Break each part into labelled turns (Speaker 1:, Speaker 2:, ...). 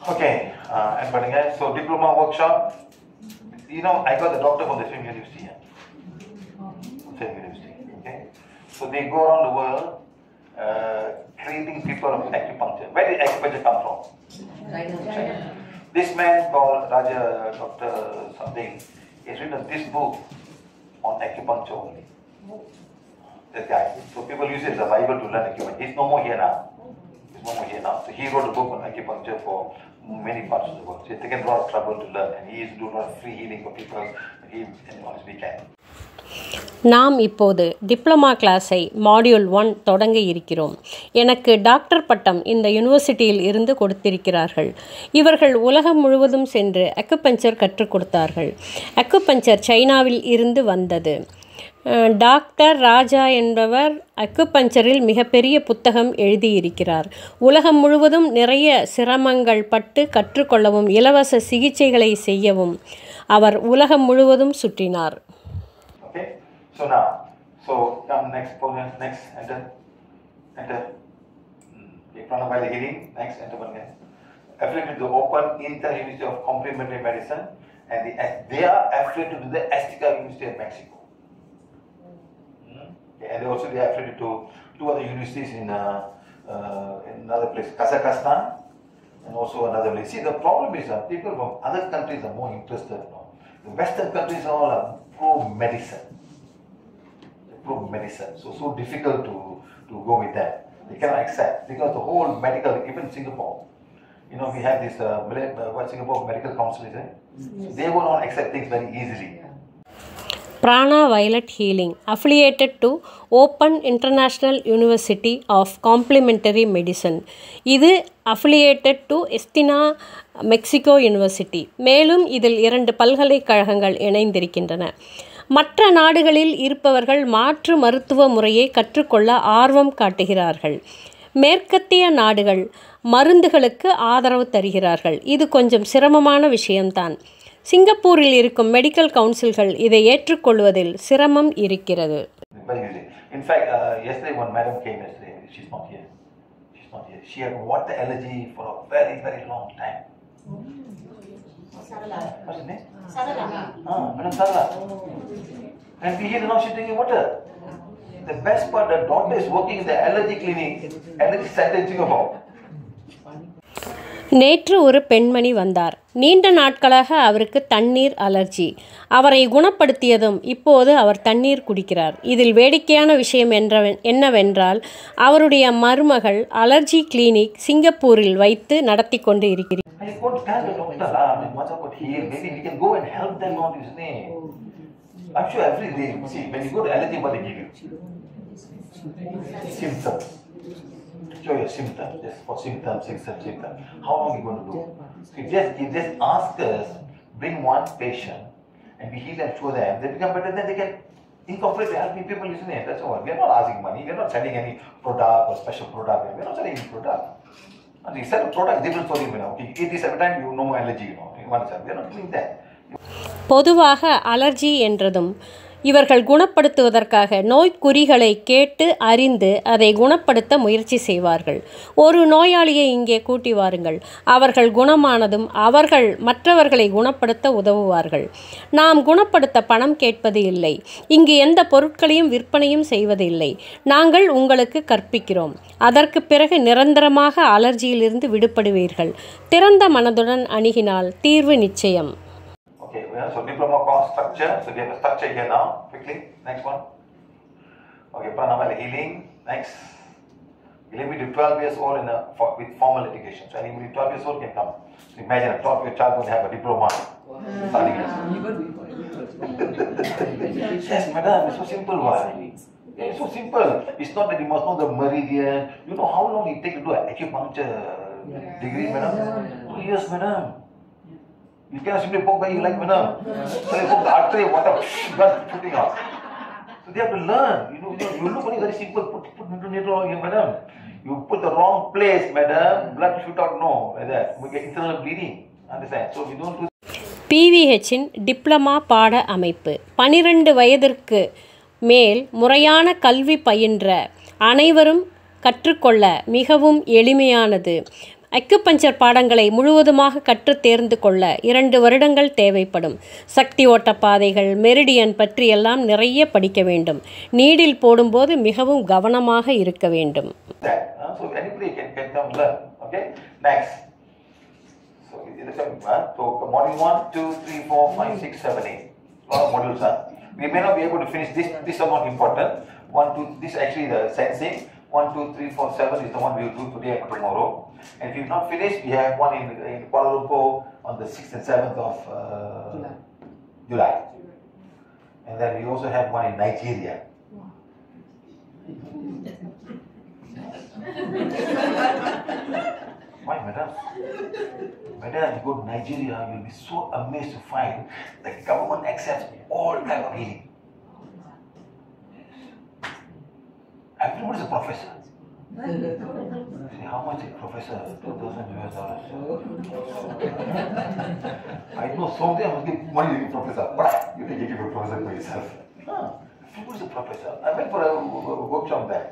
Speaker 1: Okay, so diploma workshop. You know, I got the doctor from the same university. Same university. Okay, so they go around the world training people of acupuncture. Where did acupuncture come from? China. This man called Raja Doctor something. He's written this book on acupuncture only. This guy. So people use it as a Bible to learn acupuncture. He's no more here now. So he wrote a book on acupuncture for many parts of the world. So he's taken a lot of trouble to learn, and he used to do a lot of free healing for people on his weekend.
Speaker 2: நாம் இப்போது diploma கிளாஸை module 1 தொடங்க இருக்கிறோம். எனக்கு doctor பட்டம் இந்த யூனிவர்சிட்டியில் இருந்து கொடுத்திருக்கிறார்கள். இவர்கள் உலகம் முழுவதும் சென்று அக்குபஞ்சர் கற்றுக் கொடுத்தார்கள். அக்குபஞ்சர் சைனாவில் இருந்து வந்தது. டாக்டர் ராஜா என்பவர் அக்குபஞ்சரில் மிகப்பெரிய புத்தகம் எழுதியிருக்கிறார். உலகம் முழுவதும் நிறைய சிரமங்கள் பட்டு கற்றுக்கொள்ளவும் இலவச சிகிச்சைகளை செய்யவும் அவர் உலகம் முழுவதும் சுற்றினார்.
Speaker 1: Okay, so now, come next, enter. Okay, Pranavali healing, next, enter one again. Affiliated to the Open Inter University of Complementary Medicine, and they are affiliated to the Azteca University of Mexico. And they also are affiliated to two other universities in another place, Kazakhstan, and also another place. See, the problem is that people from other countries are more interested. The Western countries all are pro-medicine. So difficult to go with that. They cannot accept because the whole medical, even Singapore, you know, we have this Singapore Medical Council, isn't it? So they will not accept things very easily.
Speaker 2: Prana Violet Healing, affiliated to Open International University of Complementary Medicine. இது affiliated to Estina Mexico University. மேலும் இதில் 2 பல்கலைக்கழகங்கள் இணைந்திருக்கின்றன. மற்ற நாடுகளில் இருப்பவர்கள் மாற்று மருத்துவ முறையை கற்றுக்கொள்ள ஆர்வம் காட்டுகிறார்கள். மேற்கத்திய நாடுகள் மருந்துகளுக்கு ஆதரவு தருகிறார்கள். இது கொஞ்சம் சிரமமான விஷயம்தான். சிங்கப்பூரில் இருக்கும் மெடிக்கல் கவுன்சில்கள் இதை ஏற்றுக்கொள்வதில் சிரமம் இருக்கிறது.
Speaker 1: In fact, yesterday one madam came yesterday. She's not here. She had water allergy for a very, very long time. What's her name? Sarala. Madam Sarala. And we hear now she's drinking water. The best part, the doctor is working in the allergy clinic, allergy center in Singapore.
Speaker 2: நேற்று ஒரு பெண்மணி வந்தார். நீண்ட நாட்களாக அவருக்கு தண்ணீர் allergy. அவரை குணப்படுத்தியதும் இப்போது அவர் தண்ணீர் குடிக்கிறார். இதில் வேடிக்கையான விஷயம் என்னவென்றால் அவருடைய மருமகள் அலர்ஜி கிளினிக் சிங்கப்பூரில் வைத்து நடத்தி கொண்டு இருக்கிறார்.
Speaker 1: Show your symptoms, just for symptoms. How long are you going to do? So you just ask us, bring one patient, and we heal and show them. They become better, then they can incorporate helping people, isn't it? That's all. We are not asking money. We are not selling any product or special product. We are not selling any product. And you sell a product, different story. Okay, eat this every time, you no more allergy. You understand? We are not doing that.
Speaker 2: பொதுவாக allergy என்றதும் இவர்கள் குணப்படுத்துவதற்காக நோய்க்குறிகளை கேட்டு அறிந்து அதை குணப்படுத்த முயற்சி செய்வார்கள். ஒரு நோயாளியை இங்கே கூட்டி வாருங்கள். அவர்கள் குணமானதும் அவர்கள் மற்றவர்களை குணப்படுத்த உதவுவார்கள். நாம் குணப்படுத்த பணம் கேட்பது இல்லை. இங்கு எந்த பொருட்களையும் விற்பனையும் செய்வதில்லை. நாங்கள் உங்களுக்கு கற்பிக்கிறோம். அதற்கு பிறகு நிரந்தரமாக அலர்ஜியிலிருந்து விடுபடுவீர்கள். திறந்த மனதுடன் அணுகினால் தீர்வு நிச்சயம்.
Speaker 1: Okay, so diploma course structure. So we have a structure here now. Quickly, next one. Okay, Pranavali healing. Next. You let me do 12 years old with formal education. So anybody 12 years old can come. So imagine a 12-year child would have a diploma. Starting Yes, madam, it's so simple. Why? Yeah, it's so simple. It's not that you must know the meridian. You know how long it takes to do an acupuncture degree, madam? 2 years, madam. You cannot simply poke by you like madam. So you poke the artery, water, blood shooting out. So they have to learn. You look only very simple. Put needle here, madam. You put the wrong place, madam. Blood shoot out, no. Like that. We get internal bleeding. Understand? So we don't do.
Speaker 2: PVH-இன் diploma பாட அமைப்பு 12 வயதிற்கு மேல் முறையான கல்வி பயின்ற அனைவரும் கற்றுக்கொள்ள மிகவும் எளிமையானது. அக்குபஞ்சர் பாடங்களை முழுவதுமாக கற்று தேர்ந்து கொள்ள 2 வருடங்கள் தேவைப்படும். சக்தி ஓட்ட பாதைகள், மெரிடியன் பற்றியெல்லாம் நிறைய படிக்க வேண்டும். நீடில் போடும்போது மிகவும் கவனமாக இருக்க வேண்டும்.
Speaker 1: So anybody can come learn. Okay. Next. So module 1, 2, 3, 4, 5, 6, 7, 8. A lot of modules. We may not be able to finish this. This is not important. 1, 2. This actually the sensing. 1, 2, 3, 4, 7 is the one we will do today and tomorrow. And if you've not finished, we have one in Kuala Lumpur on the 6th and 7th of July. And then we also have one in Nigeria. Why, madam? Madam, you go to Nigeria, you'll be so amazed to find the government accepts all kinds of healing. Everybody's a professor. See, how much is professor? $2,000 US. I know someday I must give money to professor, but you think you give a professor for yourself. No, everybody's a professor. I went for a workshop there.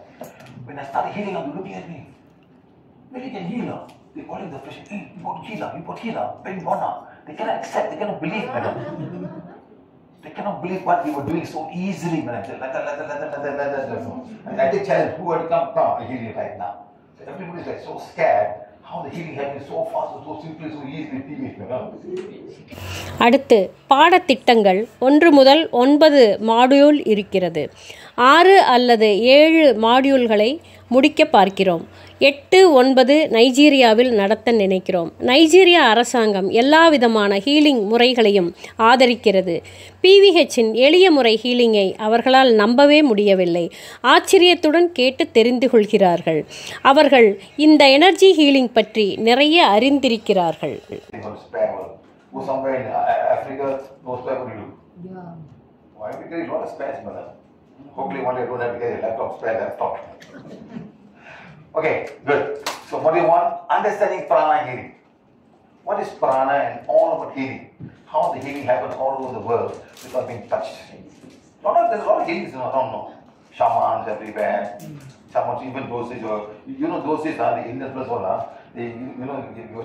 Speaker 1: When I started healing, I'm looking at me. When you can heal her, they call him the patient. Hey, you got healer, pain gone. They cannot accept, they cannot believe, madam. They cannot believe what we were doing so easily, madam. And I did challenge, who had come from healing right now? So everybody is like so scared. How the healing happening so fast, so simply, so easily, TV, madam.
Speaker 2: அடுத்து பாடத்திட்டங்கள் 1 முதல் 9 module இருக்கிறது. 6 அல்லது 7 மாடியூல்களை முடிக்க பார்க்கிறோம். 8, 9 நைஜீரியாவில் நடத்த நினைக்கிறோம். நைஜீரியா அரசாங்கம் எல்லா விதமான ஹீலிங் முறைகளையும் ஆதரிக்கிறது. PVHின் எளிய முறை ஹீலிங்கை அவர்களால் நம்பவே முடியவில்லை. ஆச்சரியத்துடன் கேட்டு தெரிந்து கொள்கிறார்கள். அவர்கள் இந்த எனர்ஜி ஹீலிங் பற்றி நிறைய அறிந்திருக்கிறார்கள்.
Speaker 1: Go somewhere in Africa, no spare what you do. Yeah. Why? Because there's a lot of spares, madam. Hopefully one day I don't have to get a laptop, spare laptop. Okay, good. So module 1, understanding prana healing. What is prana and all about healing? How the healing happens all over the world without being touched. There's a lot of healings around now. Shamans everywhere. Shamans, even doses, you know doses are the Indian plus all are. You know,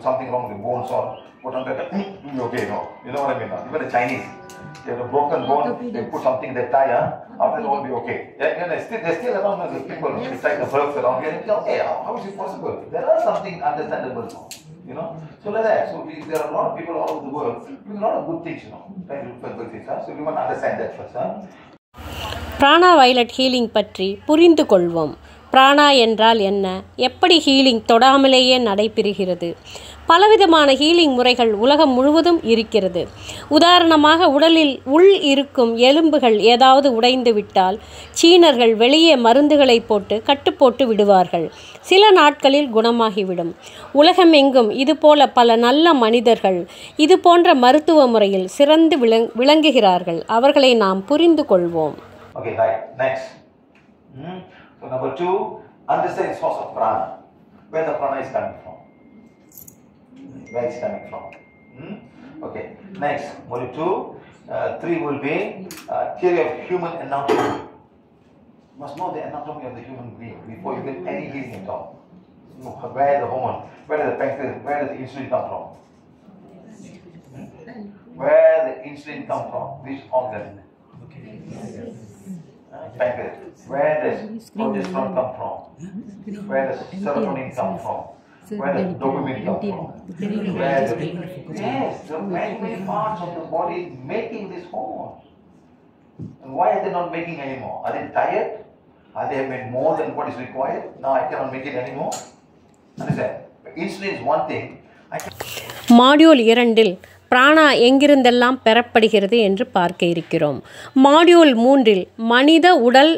Speaker 1: something wrong with the bones or put on that, okay, no. You know what I mean? Even the Chinese, they have a broken bone, they put something they tie, after that will be okay. They're still around the people, they tie the verbs around here, and hey, how is it possible? There are something understandable now, you know. So like that, there are a lot of people all over the world doing a lot of good things, you know, trying to look for good things, so we want to understand that first.
Speaker 2: Prana violet healing பற்றி புரிந்து கொள்வோம். பிராணா என்றால் என்ன? எப்படி healing தொடாமலேயே நடைபெறுகிறது? பலவிதமான healing முறைகள் உலகம் முழுவதும் இருக்கிறது. உதாரணமாக, உடலில் உள் இருக்கும் எலும்புகள் ஏதாவது உடைந்து விட்டால் சீனர்கள் வெளியே மருந்துகளை போட்டு கட்டுப்போட்டு விடுவார்கள். சில நாட்களில் குணமாகிவிடும். உலகமெங்கும் இதுபோல பல நல்ல மனிதர்கள் இது போன்ற மருத்துவ முறையில் சிறந்து விளங்குகிறார்கள். அவர்களை நாம் புரிந்து கொள்வோம்.
Speaker 1: Okay, right. Next. So number 2, understand the source of prana. Where the prana is coming from. Where it's coming from. Okay. Next, module 2. 3 will be theory of human anatomy. You must know the anatomy of the human being before you get any healing at all. Where the hormone, where does the pancreas, where does the insulin come from? Where the insulin come from? Which organ? Pancreas. Where does progesterone come from? Where does serotonin come from? Where does dopamine come from? Yes, there are many, many parts of the body making this hormone. And why are they not making anymore? Are they tired? Are they made more than what is required? Now I cannot make it anymore. Understand? Insulin is one thing.
Speaker 2: Module 2 பிராணா எங்கிருந்தெல்லாம் பெறப்படுகிறது என்று பார்க்க இருக்கிறோம். Module 3 மனித உடல்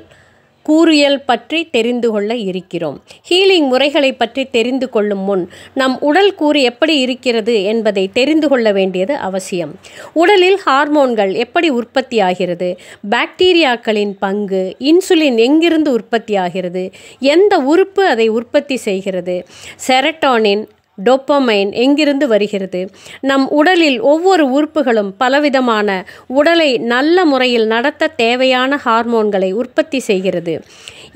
Speaker 2: கூறியல் பற்றி தெரிந்து கொள்ள இருக்கிறோம். ஹீலிங் முறைகளை பற்றி தெரிந்து கொள்ளும் முன் நம் உடல் கூறு எப்படி இருக்கிறது என்பதை தெரிந்து கொள்ள வேண்டியது அவசியம். உடலில் ஹார்மோன்கள் எப்படி உற்பத்தி ஆகிறது, பாக்டீரியாக்களின் பங்கு, இன்சுலின் எங்கிருந்து உற்பத்தி ஆகிறது, எந்த உறுப்பு அதை உற்பத்தி செய்கிறது, செரட்டோனின், டோப்பமைன் எங்கிருந்து வருகிறது, நம் உடலில் ஒவ்வொரு உறுப்புகளும் பலவிதமான உடலை நல்ல முறையில் நடத்த தேவையான ஹார்மோன்களை உற்பத்தி செய்கிறது.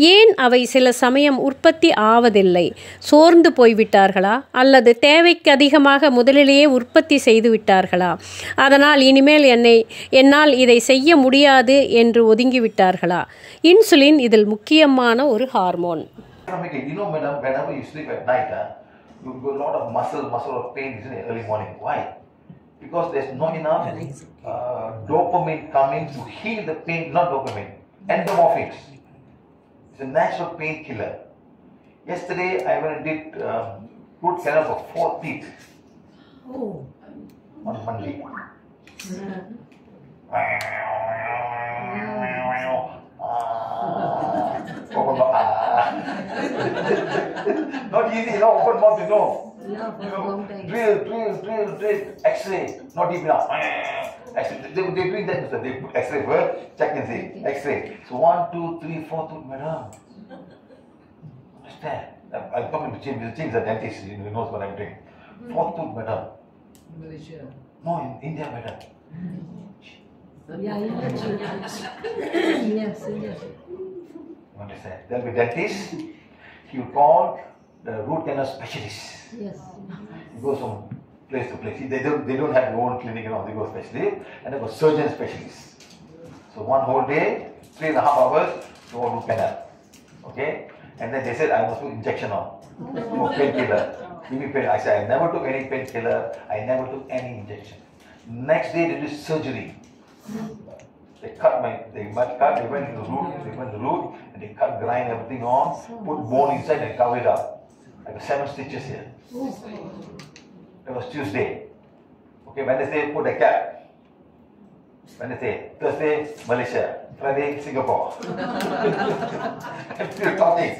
Speaker 2: ஏன் அவை சில சமயம் உற்பத்தி ஆவதில்லை? சோர்ந்து போய்விட்டார்களா? அல்லது தேவைக்கு அதிகமாக முதலிலேயே உற்பத்தி செய்து விட்டார்களா? அதனால் இனிமேல் என்னால் இதை செய்ய முடியாது என்று ஒதுங்கிவிட்டார்களா? இன்சுலின் இதில் முக்கியமான ஒரு hormone.
Speaker 1: You know, madam, whenever you sleep at night, you got a lot of muscle of pain in the early morning. Why? Because there's not enough dopamine coming to heal the pain. Not dopamine, endorphins. It's a natural painkiller. Yesterday I went and did root canal for 4 teeth. Oh. On Monday. Open mouth. Not easy, no. Open mouth, you know. Drill. X-ray. Not deep enough. X-ray. They're doing that. They put X-ray first. Check and see. X-ray. So 1, 2, 3, 4 tooth, madam. Understand? I'm talking to James. James is a dentist. He knows what I'm doing. 4 tooth, madam.
Speaker 3: Malaysia.
Speaker 1: No, in India, madam.
Speaker 3: Yeah, yes.
Speaker 1: Understand? There'll be dentist. He will call the root canal specialist.
Speaker 3: Yes.
Speaker 1: He goes from place to place. They don't have their own clinic and all. They go specialist, and they go surgeon specialist. So one whole day, 3.5 hours to go root canal. Okay? And then they said I must put injection on. No painkiller. Give me pain. I said I never took any painkiller. I never took any injection. Next day they did surgery. They went to the root, and they grind everything on, put bone inside and cover it up. Like 7 stitches here. It was Tuesday. Okay, Wednesday put a cap. Wednesday, Thursday, Malaysia. Friday, Singapore. Still talking,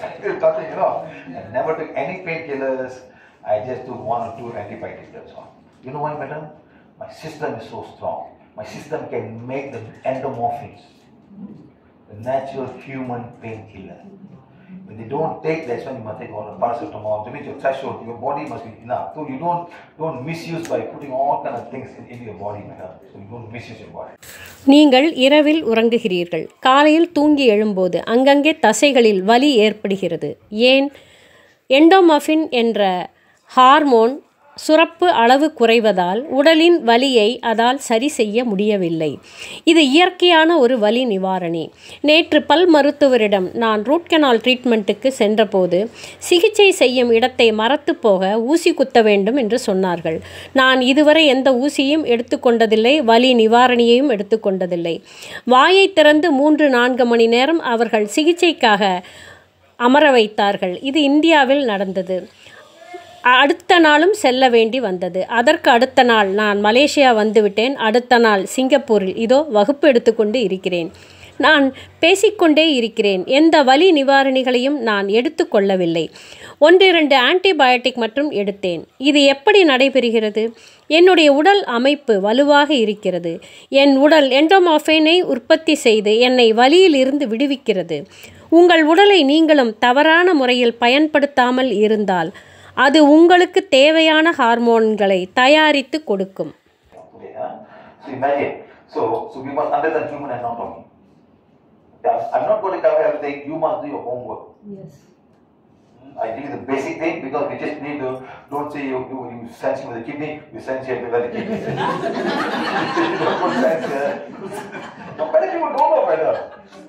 Speaker 1: you know. I never took any painkillers. I just took 1 or 2 antibiotics, that's all. You know why, madam? My system is so strong. My system can make the endorphins, the natural human painkiller. When they don't take, that's when you must take all the paracetamol. To meet your threshold, your body must be enough. So you don't misuse by putting all kind of things into your body, madam. So you don't misuse your body.
Speaker 2: நீங்கள் இரவில் உறங்குகிறீர்கள். காலையில் தூங்கி எழும்போது அங்கங்கே தசைகளில் வலி ஏற்படுகிறது. ஏன்? எண்டோமர்ஃபின் என்ற ஹார்மோன் சுரப்பு அளவு குறைவதால் உடலின் வலியை அதால் சரி செய்ய முடியவில்லை. இது இயற்கையான ஒரு வலி நிவாரணி. நேற்று பல் மருத்துவரிடம் நான் ரூட் கனால் ட்ரீட்மெண்ட்டுக்கு சென்றபோது சிகிச்சை செய்யும் இடத்தை மறத்து போக ஊசி குத்த வேண்டும் என்று சொன்னார்கள். நான் இதுவரை எந்த ஊசியும் எடுத்துக்கொண்டதில்லை, வலி நிவாரணியையும் எடுத்துக்கொண்டதில்லை. வாயை திறந்து 3-4 மணி நேரம் அவர்கள் சிகிச்சைக்காக அமர வைத்தார்கள். இது இந்தியாவில் நடந்தது. அடுத்த நாளும் செல்ல வேண்டி வந்தது. அதற்கு அடுத்த நாள் நான் மலேசியா வந்துவிட்டேன். அடுத்த நாள் சிங்கப்பூரில் இதோ வகுப்பு எடுத்துக்கொண்டு இருக்கிறேன். நான் பேசிக்கொண்டே இருக்கிறேன். எந்த வலி நிவாரணிகளையும் நான் எடுத்துக்கொள்ளவில்லை. 1-2 ஆன்டிபயோட்டிக் மட்டும் எடுத்தேன். இது எப்படி நடைபெறுகிறது? என்னுடைய உடல் அமைப்பு வலுவாக இருக்கிறது. என் உடல் எண்டோமர்ஃபினை உற்பத்தி செய்து என்னை வலியில் இருந்து விடுவிக்கிறது. உங்கள் உடலை நீங்களும் தவறான முறையில் பயன்படுத்தாமல் இருந்தால் அது உங்களுக்கு தேவையான ஹார்மோன்களை தயாரித்து கொடுக்கும்.
Speaker 1: So we must understand human anatomy. I'm not going to cover everything. You must do your homework.
Speaker 3: Yes.
Speaker 1: I give you the basic thing because we just need to. Don't say you sense with the kidney. You sense here with the kidney. Don't put sense here. No, many people don't know better.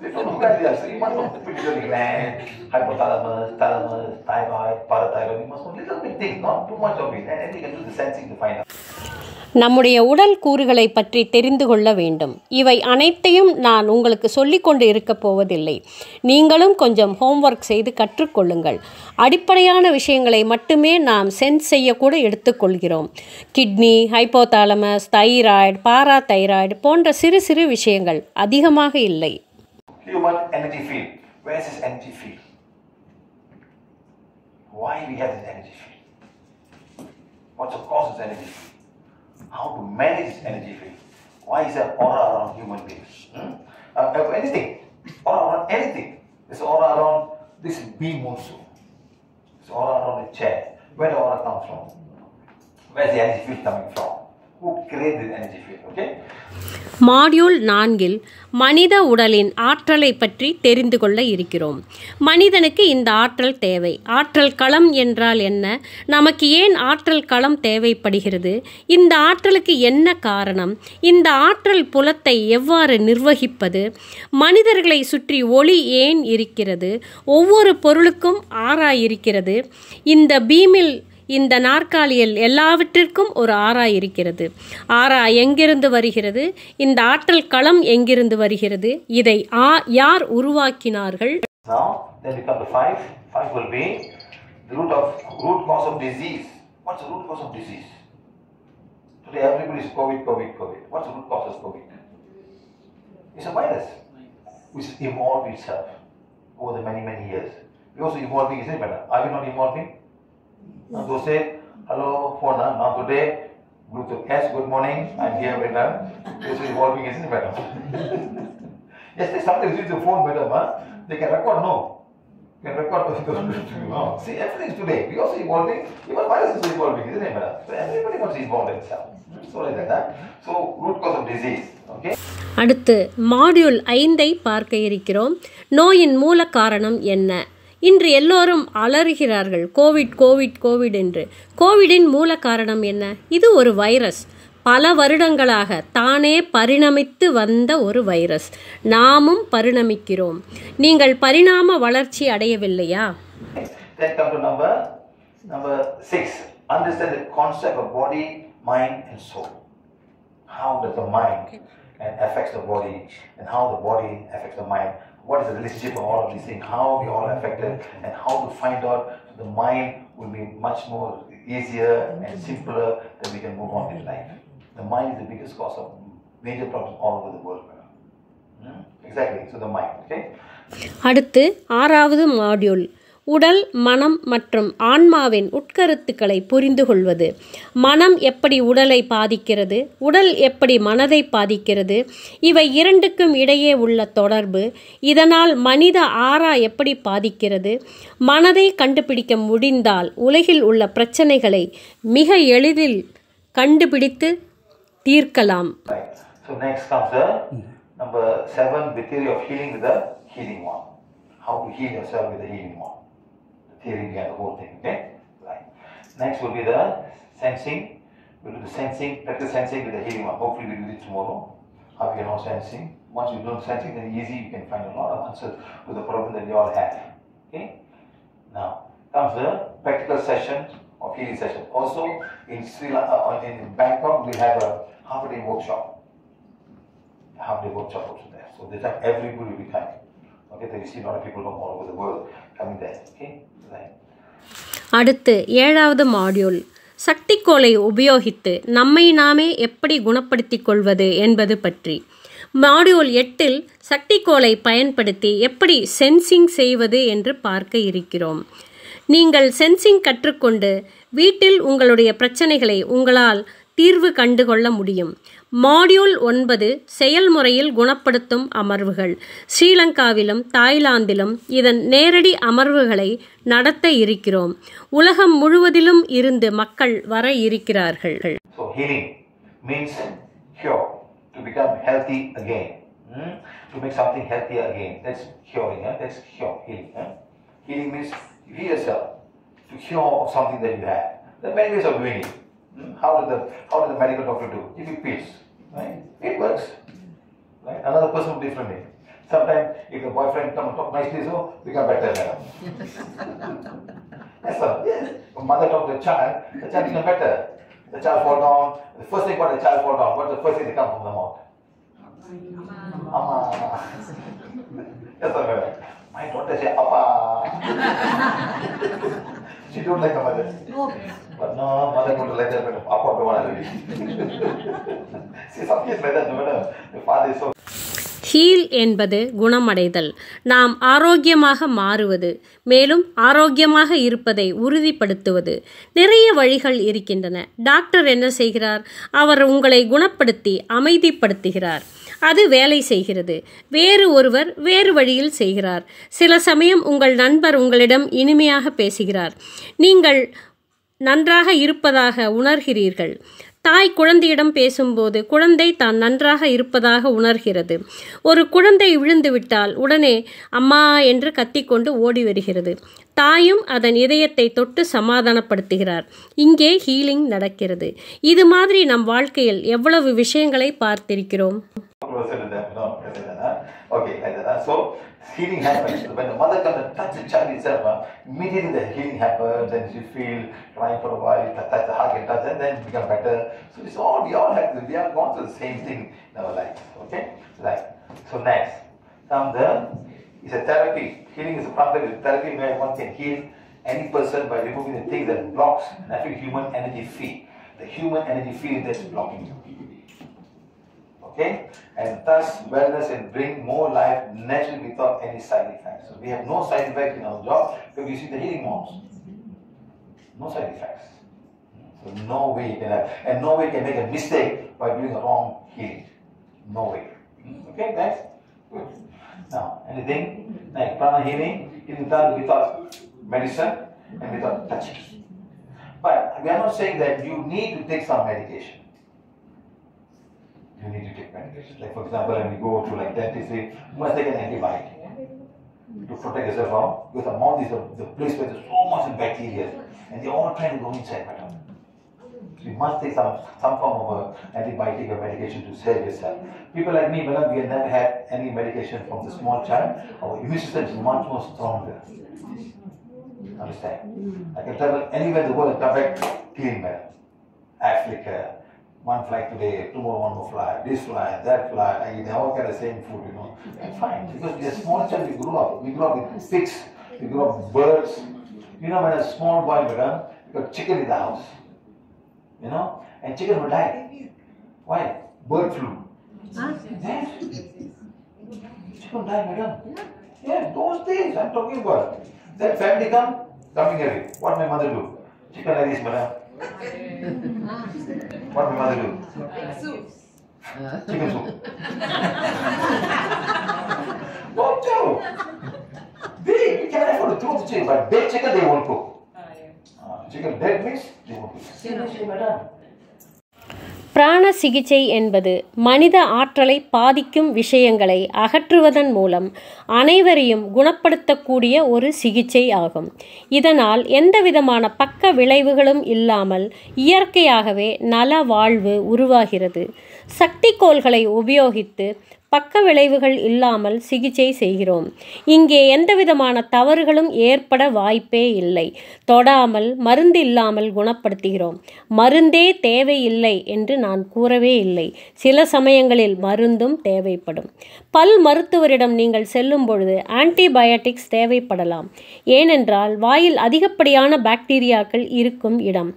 Speaker 1: They don't know that they are. So you must know the pituitary gland, hypothalamus, thalamus, thyroid, parathyroid. You must know little bit things, not too much of it, and then you can do the sensing to find out.
Speaker 2: நம்முடைய உடல் கூறுகளை பற்றி தெரிந்து கொள்ள வேண்டும். இவை அனைத்தையும் நான் உங்களுக்கு சொல்லிக்கொண்டு இருக்கப் போவதில்லை. நீங்களும் கொஞ்சம் ஹோம்ஒர்க் செய்து கற்றுக்கொள்ளுங்கள். அடிப்படையான விஷயங்களை மட்டுமே நாம் சென்ஸ் செய்யக்கூட எடுத்துக்கொள்கிறோம். கிட்னி, ஹைப்போதாலமஸ், தைராய்டு, பாராதைராய்டு போன்ற சிறு சிறு விஷயங்கள் அதிகமாக இல்லை.
Speaker 1: Human energy field. Where is this energy field? Why we have this energy field? What's the cause of this energy field? How to manage this energy field? Why is there aura around human beings? Anything, aura around anything. There's aura around this beam also. There's aura around the chair. Where the aura comes from? Where's the energy field coming from? who create this energy field. Okay?
Speaker 2: Module 4 மனித உடலின் ஆற்றலை பற்றி தெரிந்து கொள்ள இருக்கிறோம். மனிதனுக்கு இந்த ஆற்றல் தேவை. ஆற்றல் களம் என்றால் என்ன? நமக்கு ஏன் ஆற்றல் களம் தேவைப்படுகிறது? இந்த ஆற்றலுக்கு என்ன காரணம்? இந்த ஆற்றல் புலத்தை எவ்வாறு நிர்வகிப்பது? மனிதர்களை சுற்றி ஒளி ஏன் இருக்கிறது? ஒவ்வொரு பொருளுக்கும் ஆறா இருக்கிறது. இந்த பீமில், இந்த நாற்காலியில் எல்லாவற்றிற்கும் ஒரு ஆறா இருக்கிறது. ஆறா எங்கிருந்து வருகிறது? இந்த ஆற்றல் களம் எங்கிருந்து வருகிறது? இதை யார் உருவாக்கினார்கள்?
Speaker 1: Now, then we come to 5. 5 will be the root cause of disease. What's the root cause of disease? Today everybody is COVID. What's the root cause of COVID? It's a virus which evolved itself over the many years. We also evolving, isn't it, madam? Are we not evolving? So say, hello, phone, now today, Bluetooth, yes, good morning, I'm here, madam. This is evolving, isn't it, madam? Yes, they sometimes use the phone, madam, they can record, no. Can record, no. See, everything is today. We also evolving, even virus is evolving, isn't it, madam? So everybody wants to evolve themselves. So like that. So, root cause of disease, okay?
Speaker 2: அடுத்து module 5 பார்க்க இருக்கிறோம். நோயின் மூல காரணம் என்ன? இன்று எல்லோரும் அலறுகிறார்கள், Covid என்று. கோவிடின் மூல காரணம் என்ன? இது ஒரு வைரஸ். பல வருடங்களாக தானே பரிணமித்து வந்த ஒரு வைரஸ். நாமும் பரிணமிக்கிறோம். நீங்கள் பரிணாம வளர்ச்சி அடையவில்லையா?
Speaker 1: Then come to number 6. Understand the concept of body, mind and soul. How does the mind affects the body and how the body affects the mind? What is the relationship of all of these things? How we all affected and how to find out the mind will be much more easier and simpler that we can move on in life. The mind is the biggest cause of major problems all over the world. Exactly. So the mind. Okay.
Speaker 2: அடுத்து 6வது module உடல், மனம் மற்றும் ஆன்மாவின் உட்கருத்துக்களை புரிந்து கொள்வது. மனம் எப்படி உடலை பாதிக்கிறது? உடல் எப்படி மனதை பாதிக்கிறது? இவை இரண்டுக்கும் இடையே உள்ள தொடர்பு. இதனால் மனித ஆறா எப்படி பாதிக்கிறது? மனதை கண்டுபிடிக்க முடிந்தால் உலகில் உள்ள பிரச்சனைகளை மிக எளிதில் கண்டுபிடித்து தீர்க்கலாம்.
Speaker 1: So next comes the number 7, the theory of healing with the healing one. How to heal yourself with the healing one. Theory behind the whole thing, okay? Right. Next will be the sensing. We'll do the sensing, practice sensing with the healing one. Hopefully we'll do it tomorrow. How you can know sensing. Once you do sensing, then easy, you can find a lot of answers to the problem that you all have. Okay? Now, comes the practical session of healing session. Also, in Sri Lanka, in Bangkok, we have a half-a-day workshop. Half-day workshop also there. So this time everybody will be coming. Okay, so you see a lot of people from all over the world coming there. Okay?
Speaker 2: அடுத்து 7வது module சக்திக்கோளை உபயோகித்து நம்மை நாமே எப்படி குணப்படுத்திக் கொள்வது என்பது பற்றி. Module 8 சக்திக்கோளை பயன்படுத்தி எப்படி சென்சிங் செய்வது என்று பார்க்க இருக்கிறோம். நீங்கள் சென்சிங் கற்றுக்கொண்டு வீட்டில் உங்களுடைய பிரச்சனைகளை உங்களால் தீர்வு கண்டுகொள்ள முடியும். மாடியூல் 9 செயல்முறையில் குணப்படுத்தும் அமர்வுகள். ஸ்ரீலங்காவிலும் தாய்லாந்திலும் இதன் நேரடி அமர்வுகளை நடத்த இருக்கிறோம். உலகம் முழுவதிலும் இருந்து மக்கள் வர இருக்கிறார்கள்.
Speaker 1: So healing means cure, to become healthy again. To make something healthier again. That's curing. That's cure, healing. Healing means you heal yourself to cure something that you have. There are many ways of doing it. How does the medical doctor do? Give you pills, right? It works. Right? Another person differently. Sometimes if the boyfriend comes and talk nicely, so become better. Yes, sir. Yes. The mother talk to the child become better. The child fall down. The first thing when the child fall down, what's the first thing that comes from the mouth? Amma. Yes, sir. My daughter say Appa. She don't like the mother. But no, mother don't like that. Appa don't want to. See, some kids like that. The father is so.
Speaker 2: Heal என்பது குணமடைதல், நாம் ஆரோக்கியமாக மாறுவது, மேலும் ஆரோக்கியமாக இருப்பதை உறுதிப்படுத்துவது. நிறைய வழிகள் இருக்கின்றன. டாக்டர் என்ன செய்கிறார்? அவர் உங்களை குணப்படுத்தி அமைதிப்படுத்துகிறார். அது வேலை செய்கிறது. வேறு ஒருவர் வேறு வழியில் செய்கிறார். சில சமயம் உங்கள் நண்பர் உங்களிடம் இனிமையாக பேசுகிறார். நீங்கள் நன்றாக இருப்பதாக உணர்கிறீர்கள். தாய் குழந்தையிடம் பேசும்போது குழந்தை தான் நன்றாக இருப்பதாக உணர்கிறது. ஒரு குழந்தை விழுந்துவிட்டால் உடனே அம்மா என்று கத்திக்கொண்டு ஓடி வருகிறது. தாயும் அதன் இதயத்தை தொட்டு சமாதானப்படுத்துகிறார். இங்கே ஹீலிங் நடக்கிறது. இது மாதிரி நம் வாழ்க்கையில் எவ்வளவு விஷயங்களை பார்த்திருக்கிறோம்.
Speaker 1: Okay, like that. So healing happens when the mother comes and touches the child itself. Immediately the healing happens, and you feel crying for a while, touch the heart and touch, and then become better. So it's all we all have. We have gone through the same thing in our life. Okay, right. So next, it's a therapy. Healing is a practice. Therapy where one can heal any person by removing the things that blocks and actually human energy field. The human energy field that's blocking you. Okay, and thus wellness and bring more life naturally without any side effects. So we have no side effects in our job because you see the healing moms. No side effects. So no way you can have, and no way you can make a mistake by doing a wrong healing. No way. Okay, guys? Good. Now, anything like prana healing is done without medicine and without touching. But we are not saying that you need to take some medication. You need to take medication. Like for example, when we go to like dentistry, you must take an antibiotic to protect yourself from, because the mouth is the place where there's so much bacteria and they're all trying to go inside, madam. So you must take some form of antibiotic or medication to save yourself. People like me, madam, we have never had any medication from the small child. Our immune system is much more stronger. Understand? I can travel anywhere in the world and come back clean, madam. Africa. One flight today, tomorrow one more flight, this flight, that flight, and they all get the same food, you know. And fine, because we are small child, we grew up with pigs, we grew up with birds. You know, when a small boy, madam, you got chicken in the house, you know, and chicken will die. Why? Bird flu. Yes. Chicken die, madam. Yes, those days I'm talking about. That family coming here. What my mother do? Chicken like this, madam. What my mother do? Soup. Chicken soup. Don't tell. Big, you can afford to throw the chicken, but baked chicken they won't cook. Chicken dead means they won't cook. Seriously, madam.
Speaker 2: பிராண சிகிச்சை என்பது மனித ஆற்றலை பாதிக்கும் விஷயங்களை அகற்றுவதன் மூலம் அனைவரையும் குணப்படுத்தக்கூடிய ஒரு சிகிச்சை ஆகும். இதனால் எந்தவிதமான பக்க விளைவுகளும் இல்லாமல் இயற்கையாகவே நல வாழ்வு உருவாகிறது. சக்திக்கோள்களை உபயோகித்து பக்க விளைவுகள் இல்லாமல் சிகிச்சை செய்கிறோம். இங்கே எந்தவிதமான தவறுகளும் ஏற்பட வாய்ப்பே இல்லை. தொடாமல் மருந்து இல்லாமல் குணப்படுத்துகிறோம். மருந்தே தேவையில்லை என்று நான் கூறவே இல்லை. சில சமயங்களில் மருந்தும் தேவைப்படும். பல் மருத்துவரிடம் நீங்கள் செல்லும் பொழுது ஆன்டிபயோட்டிக்ஸ் தேவைப்படலாம். ஏனென்றால் வாயில் அதிகப்படியான பாக்டீரியாக்கள் இருக்கும் இடம்.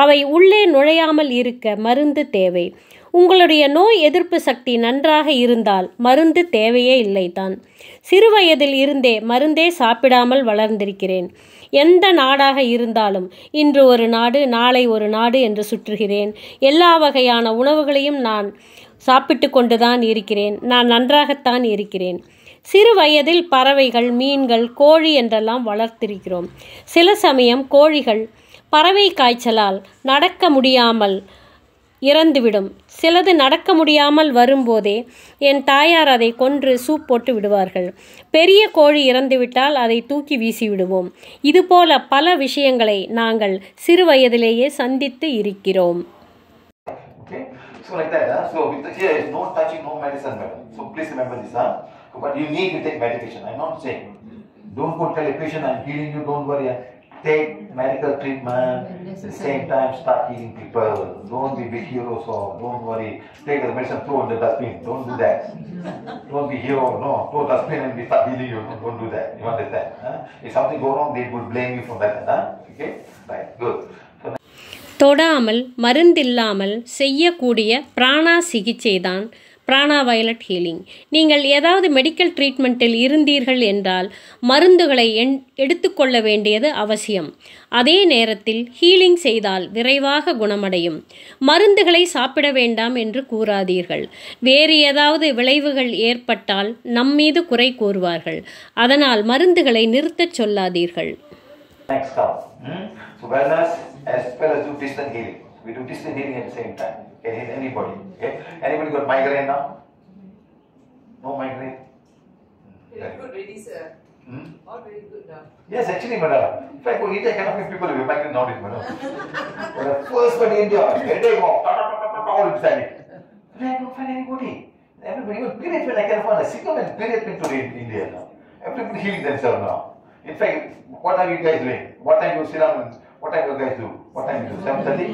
Speaker 2: அவை உள்ளே நுழையாமல் இருக்க மருந்து தேவை. உங்களுடைய நோய் எதிர்ப்பு சக்தி நன்றாக இருந்தால் மருந்து தேவையே இல்லைதான். சிறுவயதில் இருந்தே மருந்தே சாப்பிடாமல் வளர்ந்திருக்கிறேன். எந்த நாடாக இருந்தாலும் இன்று ஒரு நாடு, நாளை ஒரு நாடு என்று சுற்றுகிறேன். எல்லா வகையான உணவுகளையும் நான் சாப்பிட்டு கொண்டுதான் இருக்கிறேன். நான் நன்றாகத்தான் இருக்கிறேன். சிறு வயதில் பறவைகள், மீன்கள், கோழி என்றெல்லாம் வளர்த்திருக்கிறோம். சில சமயம் கோழிகள் பறவை காய்ச்சலால் நடக்க முடியாமல் இறந்துவிடும். சிலது நடக்க முடியாமல் வரும்போதே என் தாயார் அதை கொன்று சூப் போட்டு விடுவார்கள். பெரிய கோழி இறந்துவிட்டால் அதை தூக்கி வீசி விடுவோம். இதுபோல பல விஷயங்களை நாங்கள் சிறு வயதிலேயே சந்தித்து இருக்கிறோம்.
Speaker 1: So like that, so here is no touching, no medicine, madam. So please remember this, but you need to take medication. I'm not saying don't go tell a patient I'm healing you. Don't worry. Take medical treatment, at the same time start healing people. Don't be big heroes or don't worry. Take the medicine, throw in the dustbin. Don't do that. Don't be hero, no. Throw dustbin and we start healing you. Don't do that. You understand? If something go wrong, they will blame you for that. Okay? Right, good. So,
Speaker 2: தொடாமல் மருந்தில்லாமல் செய்யக்கூடிய பிராணா சிகிச்சை தான் பிராணா violet healing. நீங்கள் ஏதாவது medical ட்ரீட்மெண்ட்டில் இருந்தீர்கள் என்றால் மருந்துகளை எடுத்துக்கொள்ள வேண்டியது அவசியம். அதே நேரத்தில் ஹீலிங் செய்தால் விரைவாக குணமடையும். மருந்துகளை சாப்பிட வேண்டாம் என்று கூறாதீர்கள். வேறு ஏதாவது விளைவுகள் ஏற்பட்டால் நம்மீது குறை கூறுவார்கள். அதனால் மருந்துகளை நிறுத்தச் சொல்லாதீர்கள்.
Speaker 1: Next up. So wellness as well as do distant healing. We do distance healing at the same time. Can heal anybody. Okay? Anybody got migraine now? No migraine?
Speaker 4: Very good, really, sir. All very good now.
Speaker 1: Yes, actually, madam. If I go India, I cannot make people with migraine nowadays, madam. When I first went to India, headache walk, all inside it. But I don't find anybody. Everybody, even period pain, I can find a single man period pain today in India now. Everybody healing themselves now. In fact, what are you guys doing? What time you sit down and what time you guys do? What time you do? 7:30?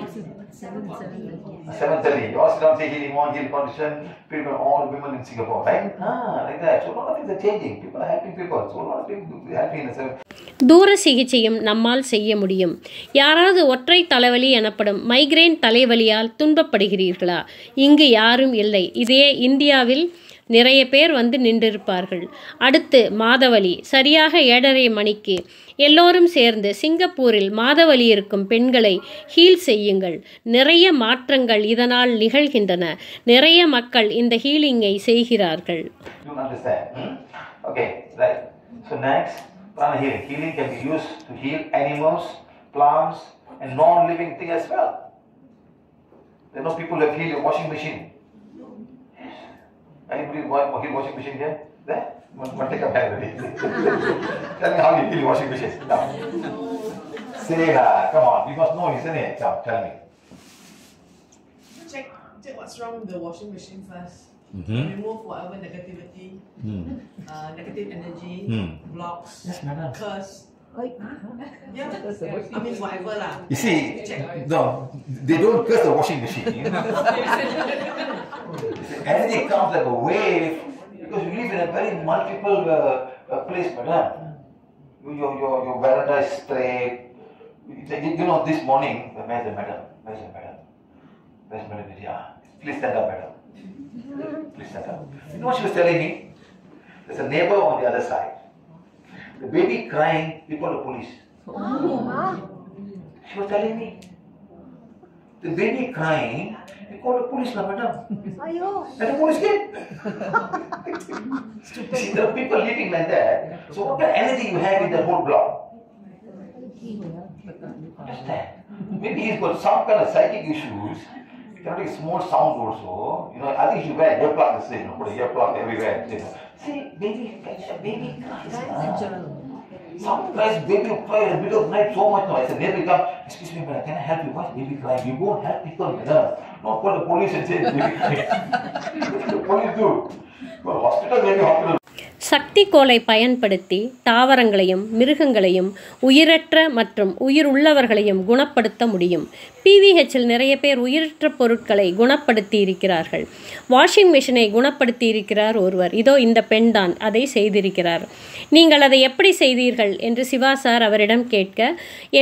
Speaker 1: 7:30. You all sit down and say healing one, healing condition, people, all women in Singapore, right? Like that. So a lot of things are changing. People are helping people. So a lot of people are helping in the
Speaker 2: தூர சிகிச்சையும் நம்மால் செய்ய முடியும். யாராவது ஒற்றை தலைவலி எனப்படும் migraine தலைவலியால் துன்பப்படுகிறீர்களா? இங்கு யாரும் இல்லை. இதே இந்தியாவில் நிறைய பேர் வந்து நின்றிருப்பார்கள். அடுத்து மாதவலி. சரியாக 7:30 மணிக்கு எல்லோரும் சேர்ந்து சிங்கப்பூரில் மாதவலி இருக்கும் பெண்களை ஹீல் செய்யுங்கள். நிறைய மாற்றங்கள் இதனால் நிகழ்கின்றன. நிறைய மக்கள் இந்த ஹீலிங்கை செய்கிறார்கள்.
Speaker 1: Okay, right. So next, prana healing. Healing can be used to heal animals, plants, and non-living things as well. There are no people who have healed your washing machine. Anybody heal washing machine here? There? One take a hand already. Tell me how you heal washing machine. Now. Say that. Come on. You must know, isn't it? Now, tell me.
Speaker 4: Check what's wrong with the washing machine first. Remove whatever negativity, negative energy, blocks, curse. Yeah, I mean whatever lah.
Speaker 1: You see, no, they don't curse the washing machine. Energy comes like a wave because you live in a very multiple place, madam. Your veranda is straight. You know, this morning, where's the madam? Where's madam? Yeah, please stand up, madam. Please stand up. You know what she was telling me? There's a neighbor on the other side. The baby crying, we call the police. She was telling me. The baby crying, we call the police, madam. And the police came. See, there are people living like that. So what kind of energy you have in that whole block? Understand? Maybe he's got some kind of psychic issues. He cannot make small sound also. You know, I think he should wear earplug the same. Put an earplug everywhere. You know. See, baby cries. Some cries, baby will cry in the middle of the night so much now. I said, neighbor come, excuse me, madam, can I help you? Why is baby crying? You won't help people, madam. Not call the police and say baby crying. What the police do? Well, hospital, maybe hospital.
Speaker 2: சக்தி கோலை பயன்படுத்தி தாவரங்களையும் மிருகங்களையும் உயிரற்ற மற்றும் உயிர் உள்ளவர்களையும் குணப்படுத்த முடியும். PVHல் நிறைய பேர் உயிரற்ற பொருட்களை குணப்படுத்தி இருக்கிறார்கள். வாஷிங் மிஷினை குணப்படுத்தி இருக்கிறார் ஒருவர். இதோ இந்த பெண் தான் அதை செய்திருக்கிறார். நீங்கள் அதை எப்படி செய்தீர்கள் என்று சிவா சார் அவரிடம் கேட்க,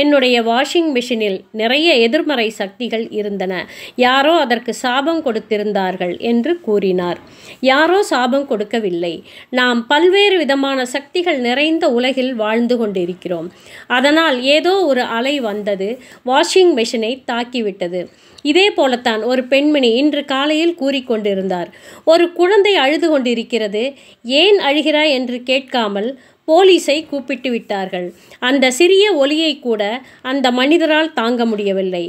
Speaker 2: என்னுடைய வாஷிங் மிஷினில் நிறைய எதிர்மறை சக்திகள் இருந்தன. யாரோ அதற்கு சாபம் கொடுத்திருந்தார்கள் என்று கூறினார். யாரோ சாபம் கொடுக்கவில்லை. நாம் பல்வேறு விதமான சக்திகள் நிறைந்த உலகில் வாழ்ந்து கொண்டிருக்கிறோம். அதனால் ஏதோ ஒரு அலை வந்தது, வாஷிங் மிஷினை தாக்கிவிட்டது. இதே போலத்தான் ஒரு பெண்மணி இன்று காலையில் கூறிக்கொண்டிருந்தார். ஒரு குழந்தை அழுது கொண்டிருக்கிறது. ஏன் அழுகிறாய் என்று கேட்காமல் போலீஸை கூப்பிட்டு விட்டார்கள். அந்த சிறிய ஒலியை கூட அந்த மனிதரால் தாங்க முடியவில்லை.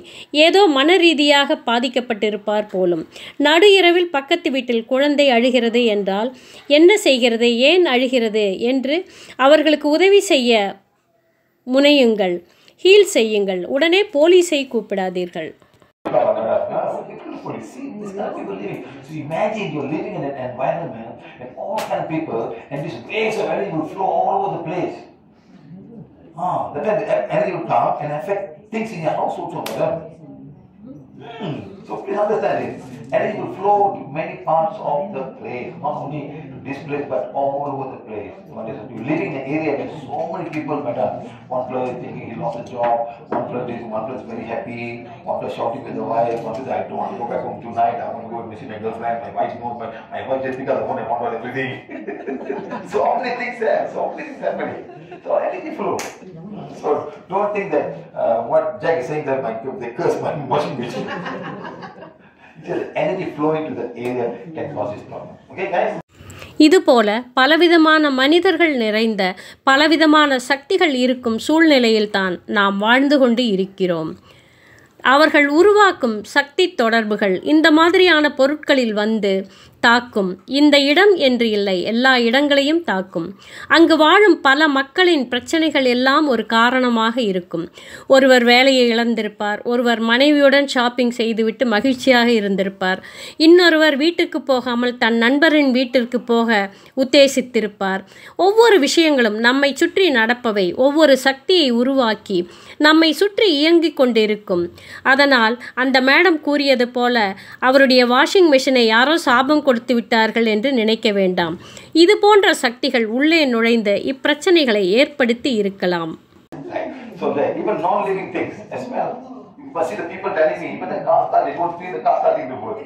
Speaker 2: ஏதோ மன ரீதியாக பாதிக்கப்பட்டிருப்பார் போலும். நடு இரவில் பக்கத்து வீட்டில் குழந்தை அழுகிறது என்றால் என்ன செய்கிறது, ஏன் அழுகிறது என்று அவர்களுக்கு உதவி செய்ய முனையுங்கள், ஹீல் செய்யுங்கள். உடனே போலீஸை கூப்பிடாதீர்கள்.
Speaker 1: So imagine you're living in an environment and all kind of people and these waves of energy will flow all over the place. That time the energy will come and affect things in your house also, madam. So please understand it. Energy will flow to many parts of the place, not only to this place but all over the place. You live in an area with so many people, madam. One fellow is thinking he lost his job, one fellow is very happy, one fellow shouting with the wife, one fellow I don't want to go back home tonight, I want to go and visit my girlfriend, my wife knows, but my wife just pick up the phone and want about everything. So many things there, so many things happening. So energy flow. So don't think that what Jack is saying that they curse my washing machine. Just energy flowing to the area can cause this problem. Okay, guys?
Speaker 2: இதுபோல பலவிதமான மனிதர்கள் நிறைந்த பலவிதமான சக்திகள் இருக்கும் சூழ்நிலையில்தான் நாம் வாழ்ந்து கொண்டு இருக்கிறோம். அவர்கள் உருவாக்கும் சக்தி தொடர்புகள் இந்த மாதிரியான பொருட்களில் வந்து தாக்கும். இந்த இடம் என்று இல்லை, எல்லா இடங்களையும் தாக்கும். அங்கு வாழும் பல மக்களின் பிரச்சனைகள் எல்லாம் ஒரு காரணமாக இருக்கும். ஒருவர் வேலையை இழந்திருப்பார், ஒருவர் மனைவியுடன் ஷாப்பிங் செய்துவிட்டு மகிழ்ச்சியாக இருந்திருப்பார், இன்னொருவர் வீட்டுக்கு போகாமல் தன் நண்பரின் வீட்டிற்கு போக உத்தேசித்திருப்பார். ஒவ்வொரு விஷயங்களும் நம்மை சுற்றி நடப்பவை ஒவ்வொரு சக்தியை உருவாக்கி நம்மை சுற்றி இயங்கிக் கொண்டிருக்கும். அதனால் அந்த மேடம் கூறியது போல அவருடைய வாஷிங் மெஷினை யாரோ சாபம் கொடுத்து விட்டார்கள் என்று நினைக்க வேண்டாம். இது போன்ற சக்திகள் உள்ளே நுழைந்து இப்பிரச்சனைகளை ஏற்படுத்தி இருக்கலாம்.
Speaker 1: So that even non-living things as well. You must see the people telling me, even the car start, they don't feel the car starting to work.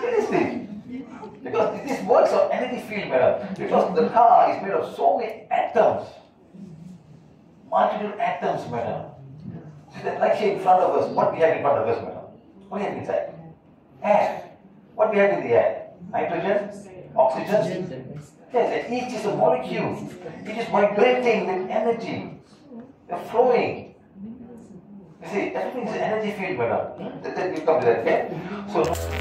Speaker 1: Seriously. Because this works on energy field, madam. Because the car is made of so many atoms. Multiple atoms, madam. See that like here in front of us, what we have in front of us, madam? What we have inside? Air. What we have in the air? Nitrogen? Oxygen? Yes, and each is a molecule. It is vibrating with energy. They're flowing. You see, everything is an energy field, madam. Then we come to that, okay? So,